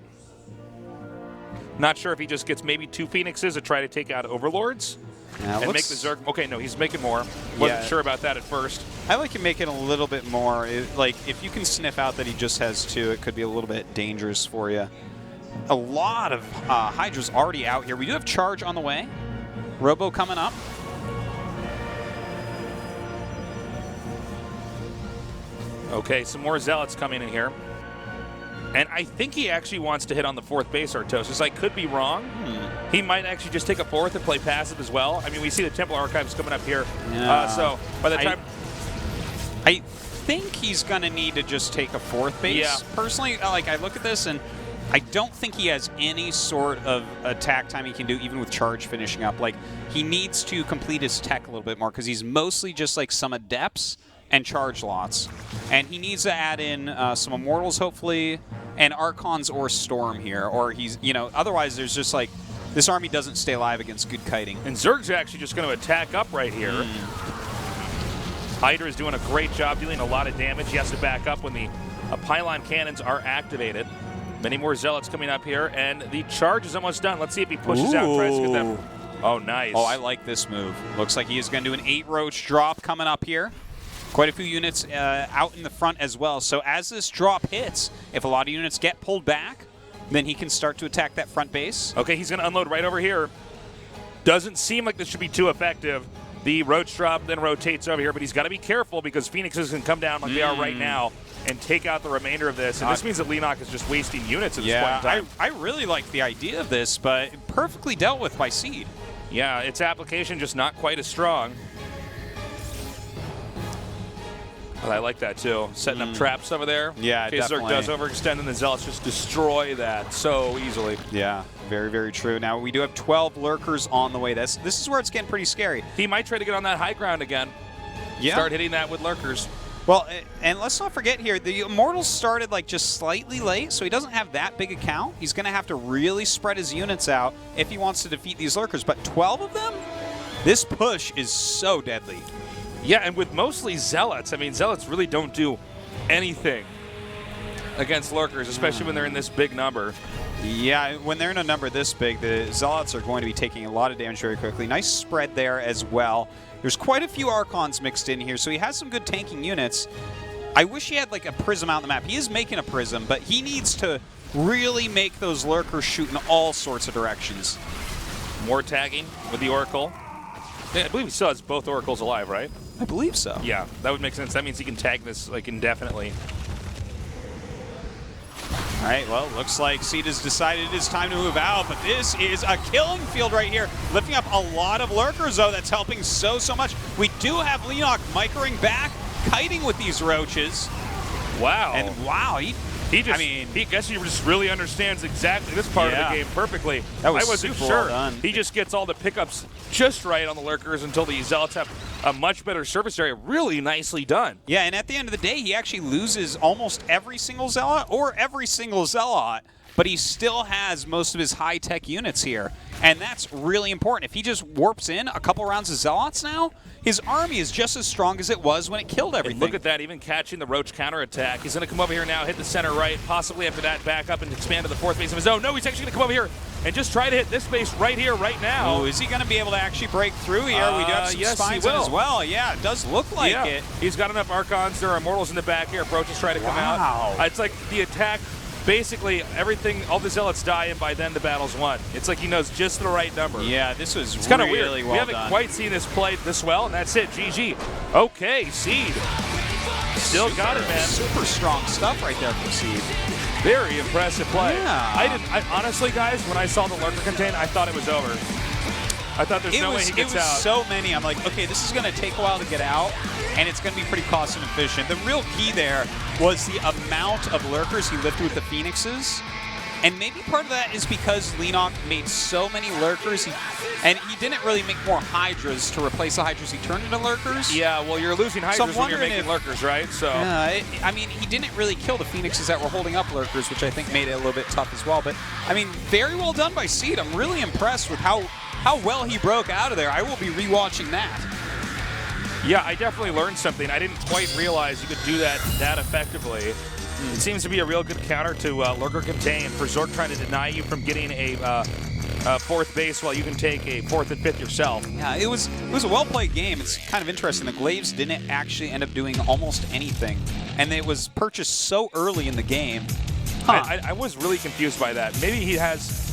Not sure if he just gets maybe 2 Phoenixes to try to take out Overlords. And make the Zerg. Okay, no, he's making more. Wasn't sure about that at first. I like him making a little bit more. Like, if you can sniff out that he just has 2, it could be a little bit dangerous for you. A lot of Hydras already out here. We do have Charge on the way. Robo coming up. Okay, some more Zealots coming in here. And I think he actually wants to hit on the 4th base, Artosis. I could be wrong. He might actually just take a 4th and play passive as well. I mean, we see the Temple Archives coming up here. So by the time... I think he's going to need to just take a 4th base. Yeah. Personally, like, I look at this and I don't think he has any sort of attack time he can do, even with Charge finishing up. Like, he needs to complete his tech a little bit more because he's mostly just like some Adepts and Charge lots. And he needs to add in some Immortals, hopefully, and Archons or Storm here. Or he's, you know, otherwise there's just like, this army doesn't stay alive against good kiting. And Zerg's actually just going to attack up right here. Hydra is doing a great job dealing a lot of damage. He has to back up when the pylon cannons are activated. Many more Zealots coming up here, and the charge is almost done. Let's see if he pushes out and tries to get them. Oh, nice. Oh, I like this move. Looks like he is going to do an 8 Roach drop coming up here. Quite a few units out in the front as well. So as this drop hits, if a lot of units get pulled back, then he can start to attack that front base. Okay, he's going to unload right over here. Doesn't seem like this should be too effective. The Roach drop then rotates over here, but he's got to be careful because Phoenixes can come down like they are right now and take out the remainder of this. And this means that Leenock is just wasting units at this point in time. I really like the idea of this, but perfectly dealt with by Seed. Yeah, its application just not quite as strong. But I like that too. Setting up traps over there. Yeah, in case Zerg does overextend, and the Zealots just destroy that so easily. Yeah, very, very true. Now, we do have 12 Lurkers on the way. This is where it's getting pretty scary. He might try to get on that high ground again. Yeah. Start hitting that with Lurkers. Well, and let's not forget here, the Immortals started like just slightly late, so he doesn't have that big a count. He's going to have to really spread his units out if he wants to defeat these Lurkers. But 12 of them? This push is so deadly. Yeah, and with mostly Zealots. I mean, Zealots really don't do anything against Lurkers, especially when they're in this big number. Yeah, when they're in a number this big, the Zealots are going to be taking a lot of damage very quickly. Nice spread there as well. There's quite a few Archons mixed in here, so he has some good tanking units. I wish he had like a Prism out on the map. He is making a Prism, but he needs to really make those Lurkers shoot in all sorts of directions. More tagging with the Oracle. Yeah, I believe he still has both Oracles alive, right? I believe so. Yeah, that would make sense. That means he can tag this like indefinitely. All right, well, looks like Seed has decided it is time to move out, but this is a killing field right here. Lifting up a lot of Lurkers, though. That's helping so much. We do have Leenock microing back, kiting with these Roaches. Wow. And wow, he just really understands exactly this part of the game perfectly. That was I wasn't super sure. well done. He just gets all the pickups just right on the Lurkers until the Zealots have a much better surface area. Really nicely done. Yeah, and at the end of the day, he actually loses almost every single Zealot or every single Zealot, but he still has most of his high-tech units here. And that's really important. If he just warps in a couple rounds of Zealots now, his army is just as strong as it was when it killed everything. And look at that, even catching the Roach counterattack. He's going to come over here now, hit the center right, possibly after that back up and expand to the 4th base of his own. No, he's actually going to come over here and just try to hit this base right here, right now. Oh, is he going to be able to actually break through here? We do have some spines on as well. Yeah, it does look like it. He's got enough Archons. There are Immortals in the back here. Approaches try to come out. It's like the attack. Basically, everything, all the Zealots die, and by then the battle's won. It's like he knows just the right number. Yeah, this was it's kind of really weird. well We haven't quite seen this played this well, and that's it. GG. Okay, Seed. Still got it, man. Super strong stuff right there from Seed. Very impressive play. Yeah. I honestly, guys, when I saw the Lurker contain, I thought it was over. I thought there's no way he gets out. It was so many. I'm like, okay, this is going to take a while to get out, and it's going to be pretty cost inefficient. The real key there was the amount of lurkers he lifted with the Phoenixes. And maybe part of that is because Leenock made so many lurkers, and he didn't really make more Hydras to replace the Hydras he turned into lurkers. Yeah, well, you're losing Hydras when you're making lurkers, right? So. I mean, he didn't really kill the Phoenixes that were holding up lurkers, which I think made it a little bit tough as well. But, I mean, very well done by Seed. I'm really impressed with how well he broke out of there. I will be rewatching that. Yeah, I definitely learned something. I didn't quite realize you could do that effectively. It seems to be a real good counter to Lurker Contain for Zorg trying to deny you from getting a fourth base while you can take a fourth and fifth yourself. Yeah, it was a well-played game. It's kind of interesting. The Glaives didn't actually end up doing almost anything, and it was purchased so early in the game. I was really confused by that. Maybe he has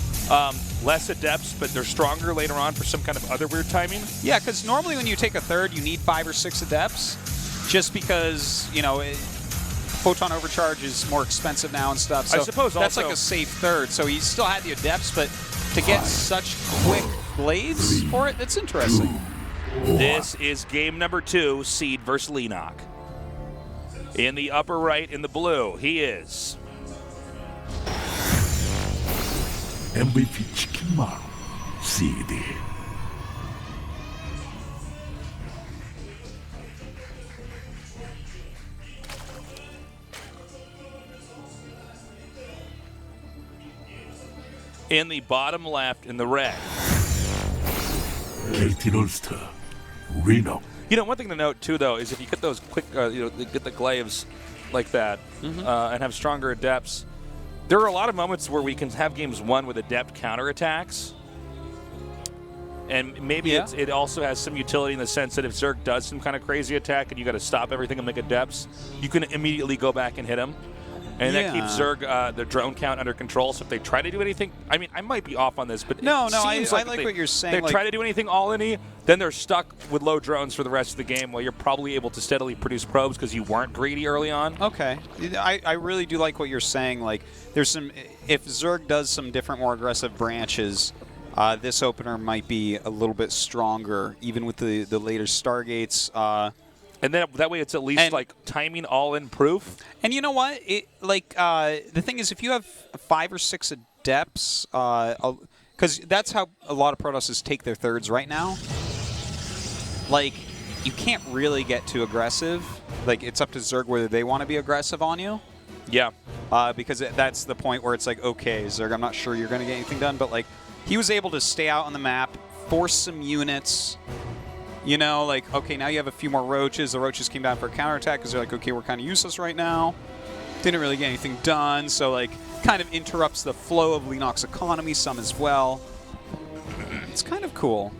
less adepts, but they're stronger later on for some kind of other weird timing. Yeah, because normally when you take a third, you need 5 or 6 adepts, just because, you know, Photon Overcharge is more expensive now and stuff. So I suppose that's also, like a safe third. So he still had the adepts, but to get such quick blades for it, that's interesting. This is game number 2, Seed versus Leenock. In the upper right, in the blue, he is MVP 치킨마루 CD. in the bottom left in the red. KT Rolster, Reno. You know, one thing to note too, though, is if you get those quick, get the glaives like that and have stronger adepts, there are a lot of moments where we can have games won with adept counterattacks. And maybe it also has some utility in the sense that if Zerg does some kind of crazy attack and you got to stop everything and make adepts, you can immediately go back and hit him. And that keeps Zerg, the drone count under control. So if they try to do anything, I mean, I might be off on this, but no, it I seems like what you're saying. They try to do anything all-in-y, then they're stuck with low drones for the rest of the game while you're probably able to steadily produce probes because you weren't greedy early on. Okay. I really do like what you're saying. Like, there's some, if Zerg does some different, more aggressive branches, this opener might be a little bit stronger, even with the later Stargates. And then that way it's at least like timing all-in proof. And you know what? The thing is, if you have 5 or 6 adepts, because that's how a lot of Protosses take their thirds right now. Like, you can't really get too aggressive. Like, it's up to Zerg whether they want to be aggressive on you. Yeah. Because that's the point where it's like, okay, Zerg, I'm not sure you're going to get anything done, but like, he was able to stay out on the map, force some units. You know, like, okay, now you have a few more roaches. The roaches came down for a counterattack because they're like, okay, we're kind of useless right now. Didn't really get anything done, so, like, kind of interrupts the flow of Leenock's economy some as well. It's kind of cool.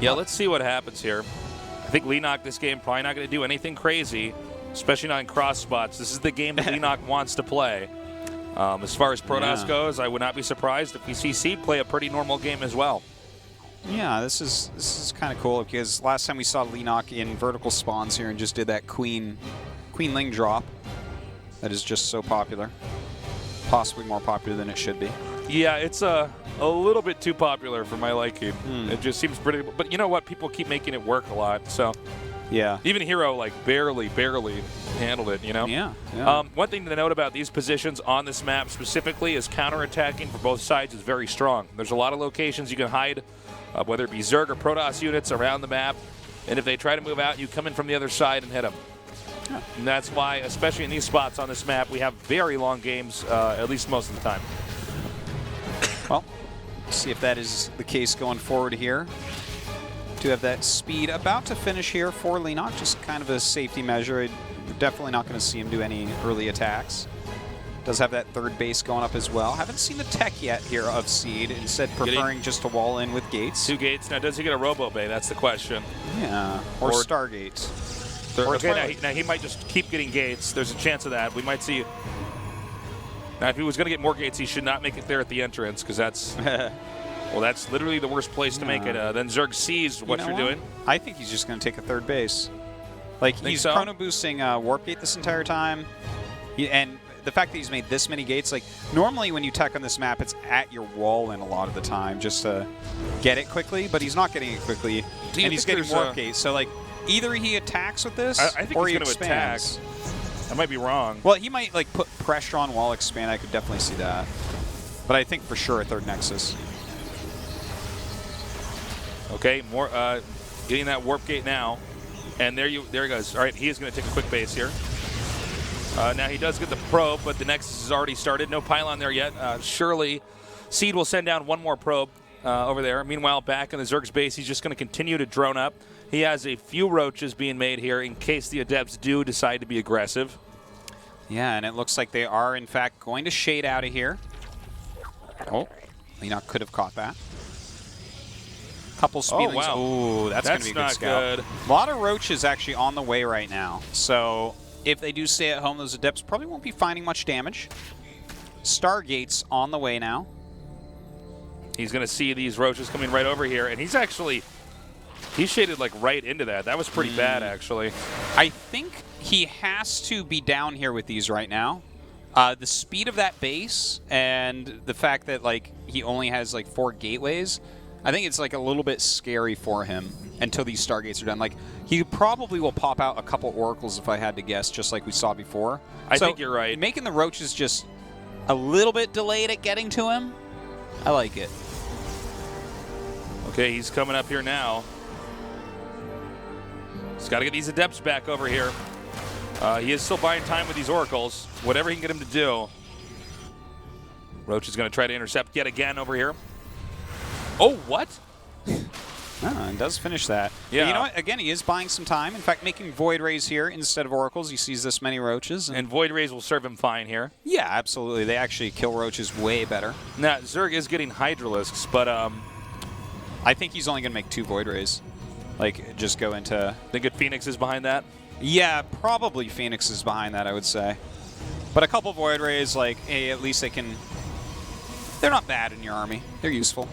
Yeah, let's see what happens here. I think Leenock this game probably not going to do anything crazy, especially not in cross spots. This is the game that Leenock wants to play. As far as Protoss goes, I would not be surprised if we see Seed play a pretty normal game as well. Yeah, this is kind of cool because last time we saw Leenock in vertical spawns here and just did that Queenling drop that is just so popular. Possibly more popular than it should be. Yeah, it's a little bit too popular for my liking. It just seems pretty, but you know what? People keep making it work a lot, so. Yeah. Even Hero, like, barely handled it, you know? Yeah. One thing to note about these positions on this map specifically is counterattacking for both sides is very strong. There's a lot of locations you can hide, whether it be Zerg or Protoss units around the map, and if they try to move out, you come in from the other side and hit them. Yeah. And that's why, especially in these spots on this map, we have very long games, at least most of the time. Well, let's see if that is the case going forward here. To have that speed about to finish here for Leenock, just kind of a safety measure. We're definitely not going to see him do any early attacks. Does have that third base going up as well. Haven't seen the tech yet here of Seed, instead preferring just to wall in with gates. 2 gates. Now, does he get a Robo Bay? That's the question. Yeah, or Stargates. Okay, now he might just keep getting gates. There's a chance of that. We might see. Now, if he was going to get more gates, he should not make it there at the entrance, because that's... Well, that's literally the worst place to make it. Then Zerg sees what you're doing. I think he's just going to take a third base. Like, he's chrono boosting Warp Gate this entire time. And the fact that he's made this many gates, like normally when you tech on this map, it's at your wall in a lot of the time just to get it quickly, but he's not getting it quickly, and he's getting warp gates. So like either he attacks with this, I think or he's he going to attack. expands. I might be wrong. Well, he might like put pressure on while expand. I could definitely see that, but I think for sure a third Nexus. Okay, more getting that warp gate now, and there he goes. All right, he is going to take a quick base here. Now he does get the probe, but the Nexus has already started. No pylon there yet. Surely Seed will send down one more probe over there. Meanwhile, back in the Zerg's base, he's just going to continue to drone up. He has a few roaches being made here in case the Adepts do decide to be aggressive. Yeah, and it looks like they are, in fact, going to shade out of here. Oh, Leenock could have caught that. Couple speedlings. Oh, wow. Ooh, that's going to be a good scout. A lot of roaches actually on the way right now. So if they do stay at home, those Adepts probably won't be finding much damage. Stargate's on the way now. He's going to see these roaches coming right over here, and he's shaded like right into that. That was pretty bad, actually. I think he has to be down here with these right now. The speed of that base and the fact that like he only has like 4 gateways, I think it's like a little bit scary for him until these Stargates are done. Like he probably will pop out a couple Oracles if I had to guess, just like we saw before. I think you're right. Making the roaches just a little bit delayed at getting to him, I like it. Okay, he's coming up here now. He's got to get these Adepts back over here. He is still buying time with these Oracles. Whatever he can get him to do. Roach is going to try to intercept yet again over here. Oh, what? And does finish that. Yeah. But you know what? Again, he is buying some time. In fact, making Void Rays here instead of Oracles. He sees this many roaches. And Void Rays will serve him fine here. Yeah, absolutely. They actually kill roaches way better. Now, Zerg is getting Hydralisks, but I think he's only going to make 2 Void Rays. Like, just go into... Think that Phoenix is behind that? Yeah, probably Phoenix is behind that, I would say. But a couple Void Rays, like, hey, at least they can... They're not bad in your army. They're useful.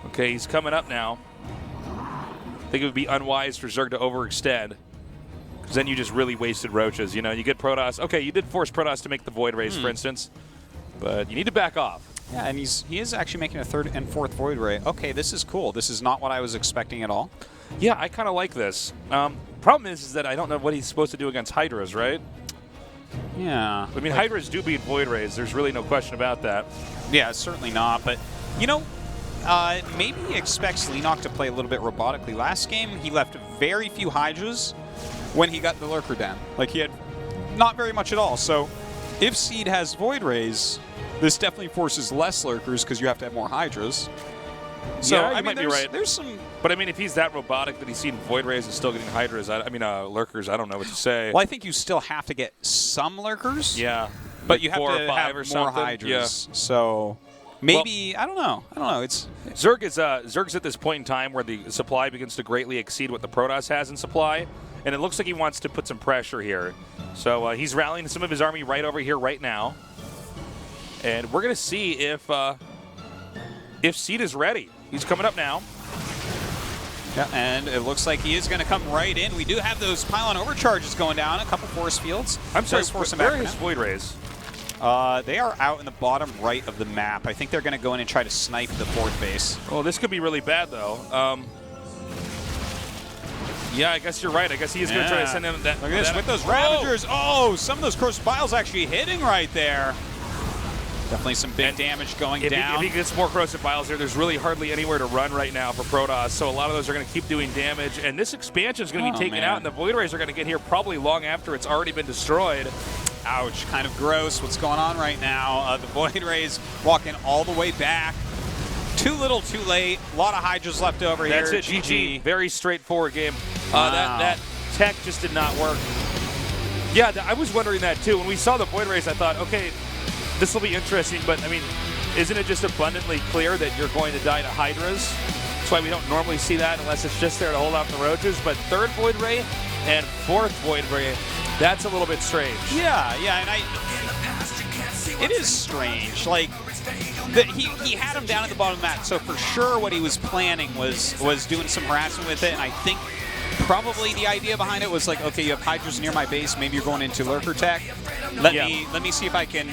Okay, he's coming up now. I think it would be unwise for Zerg to overextend, because then you just really wasted roaches. You know, you get Protoss. Okay, you did force Protoss to make the Void Rays, for instance, but you need to back off. Yeah, and he is actually making a 3rd and 4th Void Ray. Okay, this is cool. This is not what I was expecting at all. Yeah, I kind of like this. Problem is that I don't know what he's supposed to do against Hydras, right? Yeah. I mean, Hydras do beat Void Rays. There's really no question about that. Yeah, certainly not. But, you know, maybe he expects Leenock to play a little bit robotically. Last game, he left very few Hydras when he got the Lurker down. Like, he had not very much at all. So, if Seed has Void Rays, this definitely forces less Lurkers because you have to have more Hydras. So, yeah, I mean, might be right. There's some... But, I mean, if he's that robotic that he's seen Void Rays and still getting Hydras, Lurkers, I don't know what to say. Well, I think you still have to get some Lurkers. Yeah. But like you have 4 to or 5 have or more something. Hydras. Yeah. So... Maybe, well, I don't know. It's Zerg's at this point in time where the supply begins to greatly exceed what the Protoss has in supply, and it looks like he wants to put some pressure here. So he's rallying some of his army right over here right now, and we're going to see if Seed is ready. He's coming up now. Yeah, and it looks like he is going to come right in. We do have those pylon overcharges going down, a couple force fields. I'm sorry, where are his Void Rays? They are out in the bottom right of the map. I think they're going to go in and try to snipe the 4th base. Oh, this could be really bad, though. Yeah, I guess you're right. I guess he is going to try to send in that. Look at this, with those Ravagers. Oh, some of those Cross Files actually hitting right there. Definitely some big damage going down. If he gets more Corrosive Vials here, there's really hardly anywhere to run right now for Protoss, so a lot of those are going to keep doing damage, and this expansion is going to be taken out, and the Void Rays are going to get here probably long after it's already been destroyed. Ouch, kind of gross what's going on right now. The Void Rays walking all the way back. Too little, too late. A lot of Hydras left over here. That's it, GG. Very straightforward game. That tech just did not work. Yeah, I was wondering that too. When we saw the Void Rays, I thought, okay, this will be interesting, but I mean, isn't it just abundantly clear that you're going to die to Hydras? That's why we don't normally see that unless it's just there to hold off the roaches. But 3rd Void Ray and 4th Void Ray, that's a little bit strange. Yeah, and it is strange. Like, he had him down at the bottom of the map, so for sure what he was planning was doing some harassment with it, and I think Probably the idea behind it was like, okay, you have Hydras near my base, maybe you're going into Lurker Tech. Let me see if I can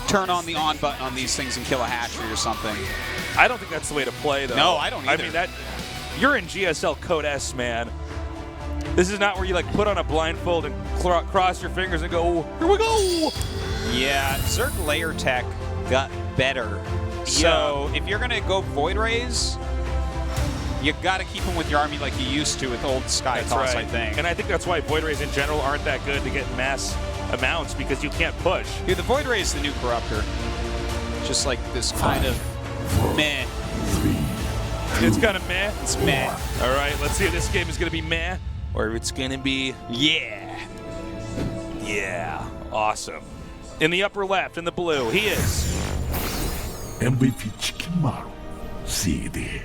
turn on the on button on these things and kill a hatchery or something. I don't think that's the way to play, though. No, I don't either. I mean, you're in GSL Code S, man. This is not where you like put on a blindfold and cross your fingers and go, here we go. Yeah, Zerg Layer Tech got better. So if you're going to go Void Rays, you got to keep them with your army like you used to with old Sky Toss, I think. And I think that's why Void Rays in general aren't that good to get mass amounts, because you can't push. Dude, the Void Ray is the new Corruptor. Just like this kind of meh. It's kind of meh? It's meh. All right, let's see if this game is going to be meh or if it's going to be yeah. Yeah. Awesome. In the upper left, in the blue, he is MVP 치킨마루 CD.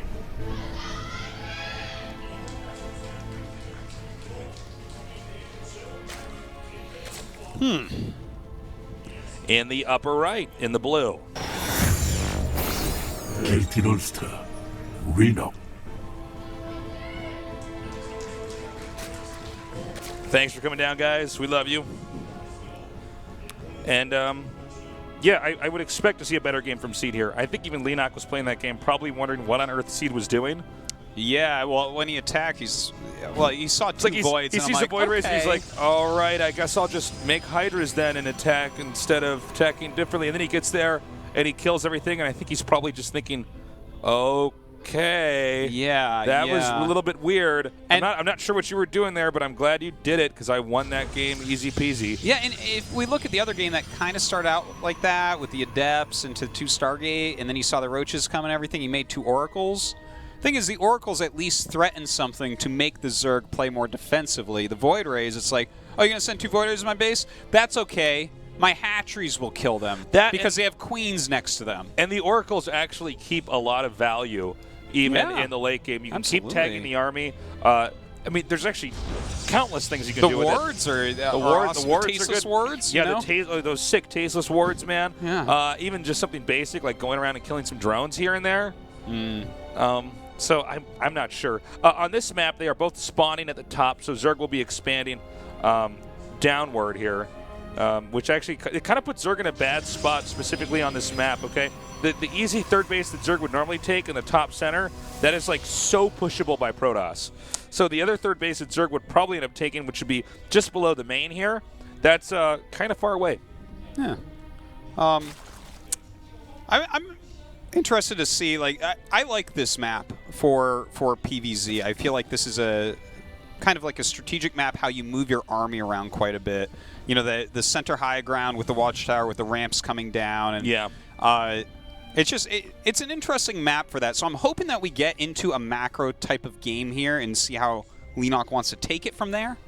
In the upper right, in the blue. KT 롤스터 Reno. Thanks for coming down, guys. We love you. And, yeah, I would expect to see a better game from Seed here. I think even Leonok was playing that game, probably wondering what on earth Seed was doing. Yeah, well, when he attacked, he saw two voids. He sees the void race, and he's like, all right, I guess I'll just make Hydras then and attack instead of attacking differently. And then he gets there, and he kills everything, and I think he's probably just thinking, okay. Yeah, that was a little bit weird. And I'm not sure what you were doing there, but I'm glad you did it, because I won that game easy peasy. Yeah, and if we look at the other game that kind of started out like that, with the Adepts into 2 Stargate, and then he saw the Roaches come and everything, he made 2 Oracles. Thing is, the Oracles at least threaten something to make the Zerg play more defensively. The Void Rays, it's like, oh, you're going to send 2 Void Rays to my base? That's okay. My hatcheries will kill them because they have queens next to them. And the Oracles actually keep a lot of value even in the late game. You can keep tagging the army. I mean, there's actually countless things you can do with it. The wards are awesome. wards are good. Wards, yeah, those sick tasteless wards, man. Yeah. Even just something basic like going around and killing some drones here and there. So I'm not sure. On this map, they are both spawning at the top, so Zerg will be expanding downward here, which actually it kind of puts Zerg in a bad spot specifically on this map, okay? The easy third base that Zerg would normally take in the top center, that is like so pushable by Protoss. So the other third base that Zerg would probably end up taking, which would be just below the main here, that's kind of far away. Yeah. I'm interested to see, like, I like this map for PvZ. I feel like this is a kind of like a strategic map, how you move your army around quite a bit. You know, the center high ground with the watchtower with the ramps coming down, and it's an interesting map for that. So I'm hoping that we get into a macro type of game here and see how Leonok wants to take it from there.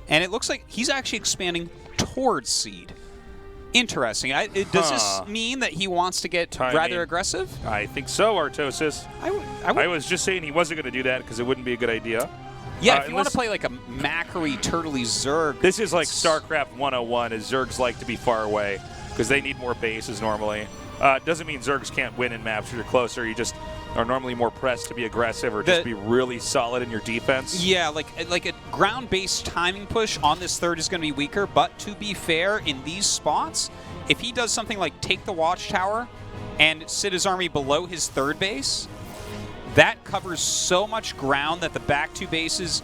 And it looks like he's actually expanding towards Seed. Interesting. Does this mean that he wants to get rather aggressive? I think so, Artosis. I was just saying he wasn't going to do that because it wouldn't be a good idea. Yeah, if you want to play like a macro-y, turtley Zerg. This is like StarCraft 101, as Zergs like to be far away because they need more bases normally. Doesn't mean Zergs can't win in maps if you're closer. You just are normally more pressed to be aggressive or just be really solid in your defense. Yeah, like a ground-based timing push on this third is going to be weaker, but to be fair, in these spots, if he does something like take the watchtower and sit his army below his third base, that covers so much ground that the back 2 bases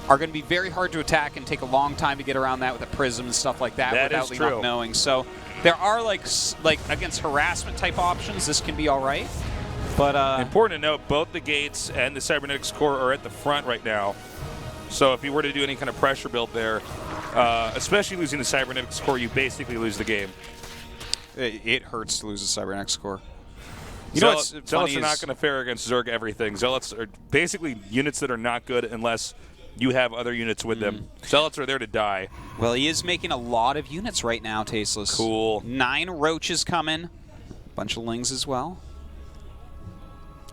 are going to be very hard to attack and take a long time to get around that with a prism and stuff like that without Leonok knowing. So there are like against harassment type options, this can be all right. But important to note, both the gates and the cybernetics core are at the front right now. So if you were to do any kind of pressure build there, especially losing the cybernetics core, you basically lose the game. It hurts to lose the cybernetics core. You know what's Zealots are not going to fare against Zerg everything. Zealots are basically units that are not good unless you have other units with them. Zealots are there to die. Well, he is making a lot of units right now, Tasteless. Cool. 9 roaches coming. Bunch of lings as well.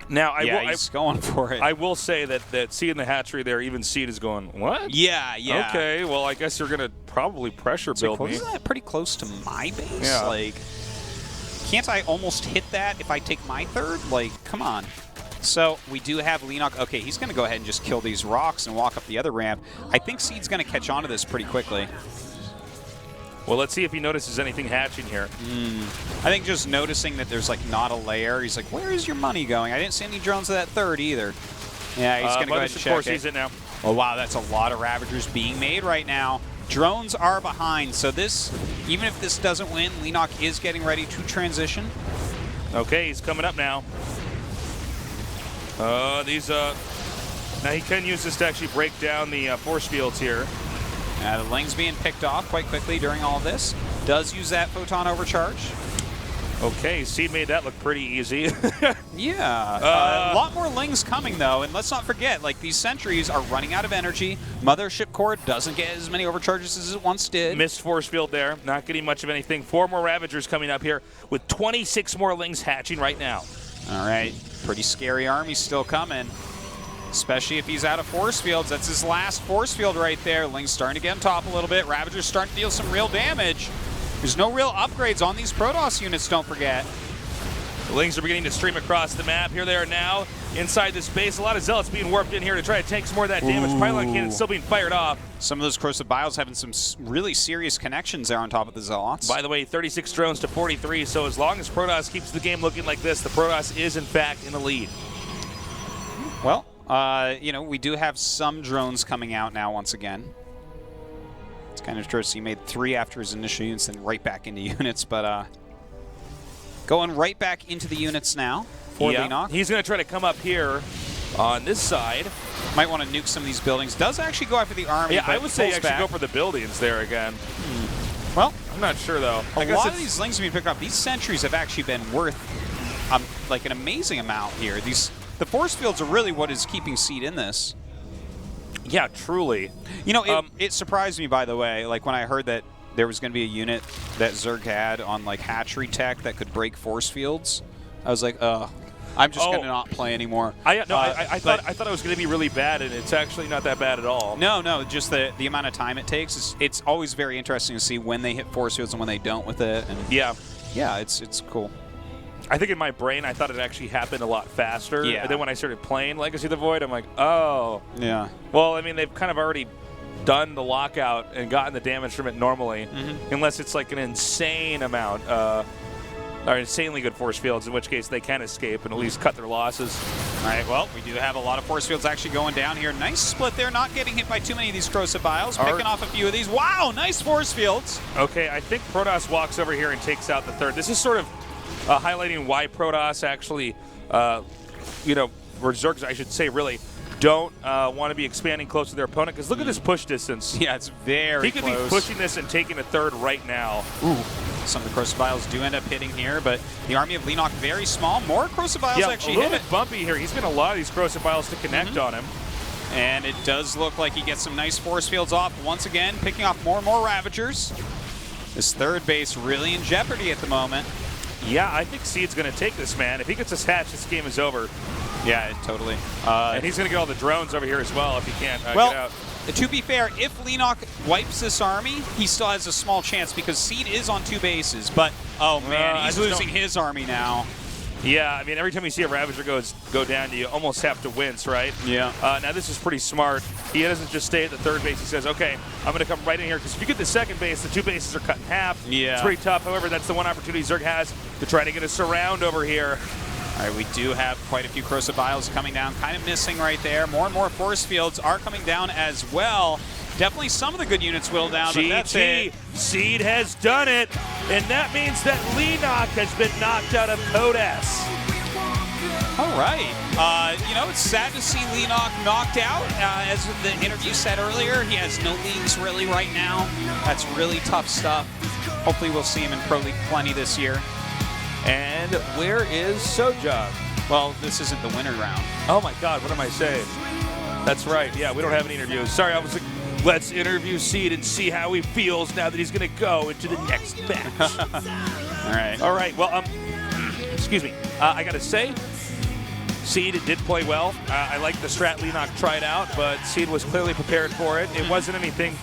Now, he's going for it. I will say that seeing the hatchery there, even Seed is going, what? Yeah. Okay, well, I guess you're going to probably pressure build me. Isn't that pretty close to my base? Yeah. Like, can't I almost hit that if I take my third? Like, come on. So we do have Leenock. Okay, he's going to go ahead and just kill these rocks and walk up the other ramp. I think Seed's going to catch on to this pretty quickly. Well, let's see if he notices anything hatching here. I think just noticing that there's like not a layer, he's like, where is your money going? I didn't see any drones of that third either. Yeah, he's going to go ahead and check of course, sees it now. Oh, wow, that's a lot of Ravagers being made right now. Drones are behind, so this, even if this doesn't win, Leenock is getting ready to transition. Okay, he's coming up now. Now he can use this to actually break down the force fields here. The Ling's being picked off quite quickly during all of this. Does use that photon overcharge. Okay, Seed made that look pretty easy. Yeah. A lot more Lings coming, though. And let's not forget, like, these sentries are running out of energy. Mothership Core doesn't get as many overcharges as it once did. Missed force field there. Not getting much of anything. 4 more Ravagers coming up here with 26 more Lings hatching right now. All right. Pretty scary army still coming. Especially if he's out of force fields. That's his last force field right there. Ling's starting to get on top a little bit. Ravager's starting to deal some real damage. There's no real upgrades on these Protoss units, don't forget. The Lings are beginning to stream across the map. Here they are now inside this base. A lot of Zealots being warped in here to try to take some more of that damage. Pylon cannon still being fired off. Some of those corrosive bios having some really serious connections there on top of the Zealots. By the way, 36 drones to 43. So as long as Protoss keeps the game looking like this, the Protoss is in fact in the lead. Well, you know, we do have some drones coming out now once again. It's kind of interesting. He made 3 after his initial units, then right back into units. But going right back into the units now for Leenock. He's going to try to come up here on this side. Might want to nuke some of these buildings. Does actually go after the army. Yeah, I would say actually go for the buildings there again. Well, I'm not sure, though. A lot of these Lings being picked up, these sentries have actually been worth like an amazing amount here. The force fields are really what is keeping Seed in this. Yeah, truly. You know, it surprised me, by the way, like when I heard that there was going to be a unit that Zerg had on like hatchery tech that could break force fields. I was like, I'm just going to not play anymore. I thought it was going to be really bad, and it's actually not that bad at all. No, just the amount of time it takes. It's always very interesting to see when they hit force fields and when they don't with it. And yeah, it's cool. I think in my brain, I thought it actually happened a lot faster. Yeah. And then when I started playing Legacy of the Void, I'm like, oh. Yeah. Well, I mean, they've kind of already done the lockout and gotten the damage from it normally, unless it's like an insane amount, or insanely good force fields, in which case they can escape and at least cut their losses. All right, well, we do have a lot of force fields actually going down here. Nice split there, not getting hit by too many of these corrosive bios, picking off a few of these. Wow, nice force fields. Okay, I think Protoss walks over here and takes out the third. This is sort of highlighting why Protoss actually, you know, or Zergs, I should say, really don't want to be expanding close to their opponent, because look at this push distance. Yeah, it's very close. He could be pushing this and taking a third right now. Ooh. Some of the corrosive bios do end up hitting here, but the army of Leenock very small. More corrosive bios actually hit it. A little bit bumpy here. He's getting a lot of these corrosive bios to connect on him. And it does look like he gets some nice force fields off once again, picking off more and more Ravagers. This third base really in jeopardy at the moment. Yeah, I think Seed's going to take this, man. If he gets this hatch, this game is over. Yeah, totally. And he's going to get all the drones over here as well if he can't get out. To be fair, if Leenock wipes this army, he still has a small chance because Seed is on 2 bases. But, oh man, he's losing his army now. Yeah, I mean, every time you see a Ravager go down, you almost have to wince, right? Yeah. Now, this is pretty smart. He doesn't just stay at the third base. He says, okay, I'm going to come right in here, because if you get the second base, the 2 bases are cut in half. Yeah. It's pretty tough. However, that's the one opportunity Zerg has to try to get a surround over here. All right, we do have quite a few corrosive bios coming down, kind of missing right there. More and more force fields are coming down as well. Definitely some of the good units whittled down, but that's it. Seed has done it, and that means that Leenock has been knocked out of Codas. All right. You know, it's sad to see Leenock knocked out. As the interview said earlier, he has no leagues really right now. That's really tough stuff. Hopefully we'll see him in Pro League plenty this year. And where is Sojog? Well, this isn't the winter round. Oh my God, what am I saying? That's right. Yeah, we don't have any interviews. Sorry, I was like, let's interview Seed and see how he feels now that he's going to go into the next match. All right. All right. Well, excuse me. I got to say, Seed did play well. I like the strat Leenock tried out, but Seed was clearly prepared for it. It wasn't anything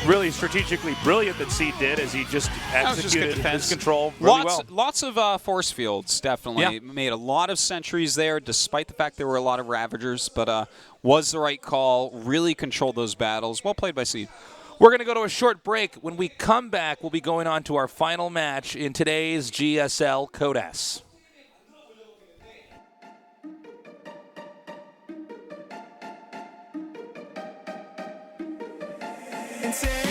really strategically brilliant that Seed did, as he just executed his control really well. Lots of force fields, definitely. Yeah. Made a lot of sentries there, despite the fact there were a lot of Ravagers, but was the right call, really controlled those battles. Well played by Seed. We're going to go to a short break. When we come back, we'll be going on to our final match in today's GSL Code S. And say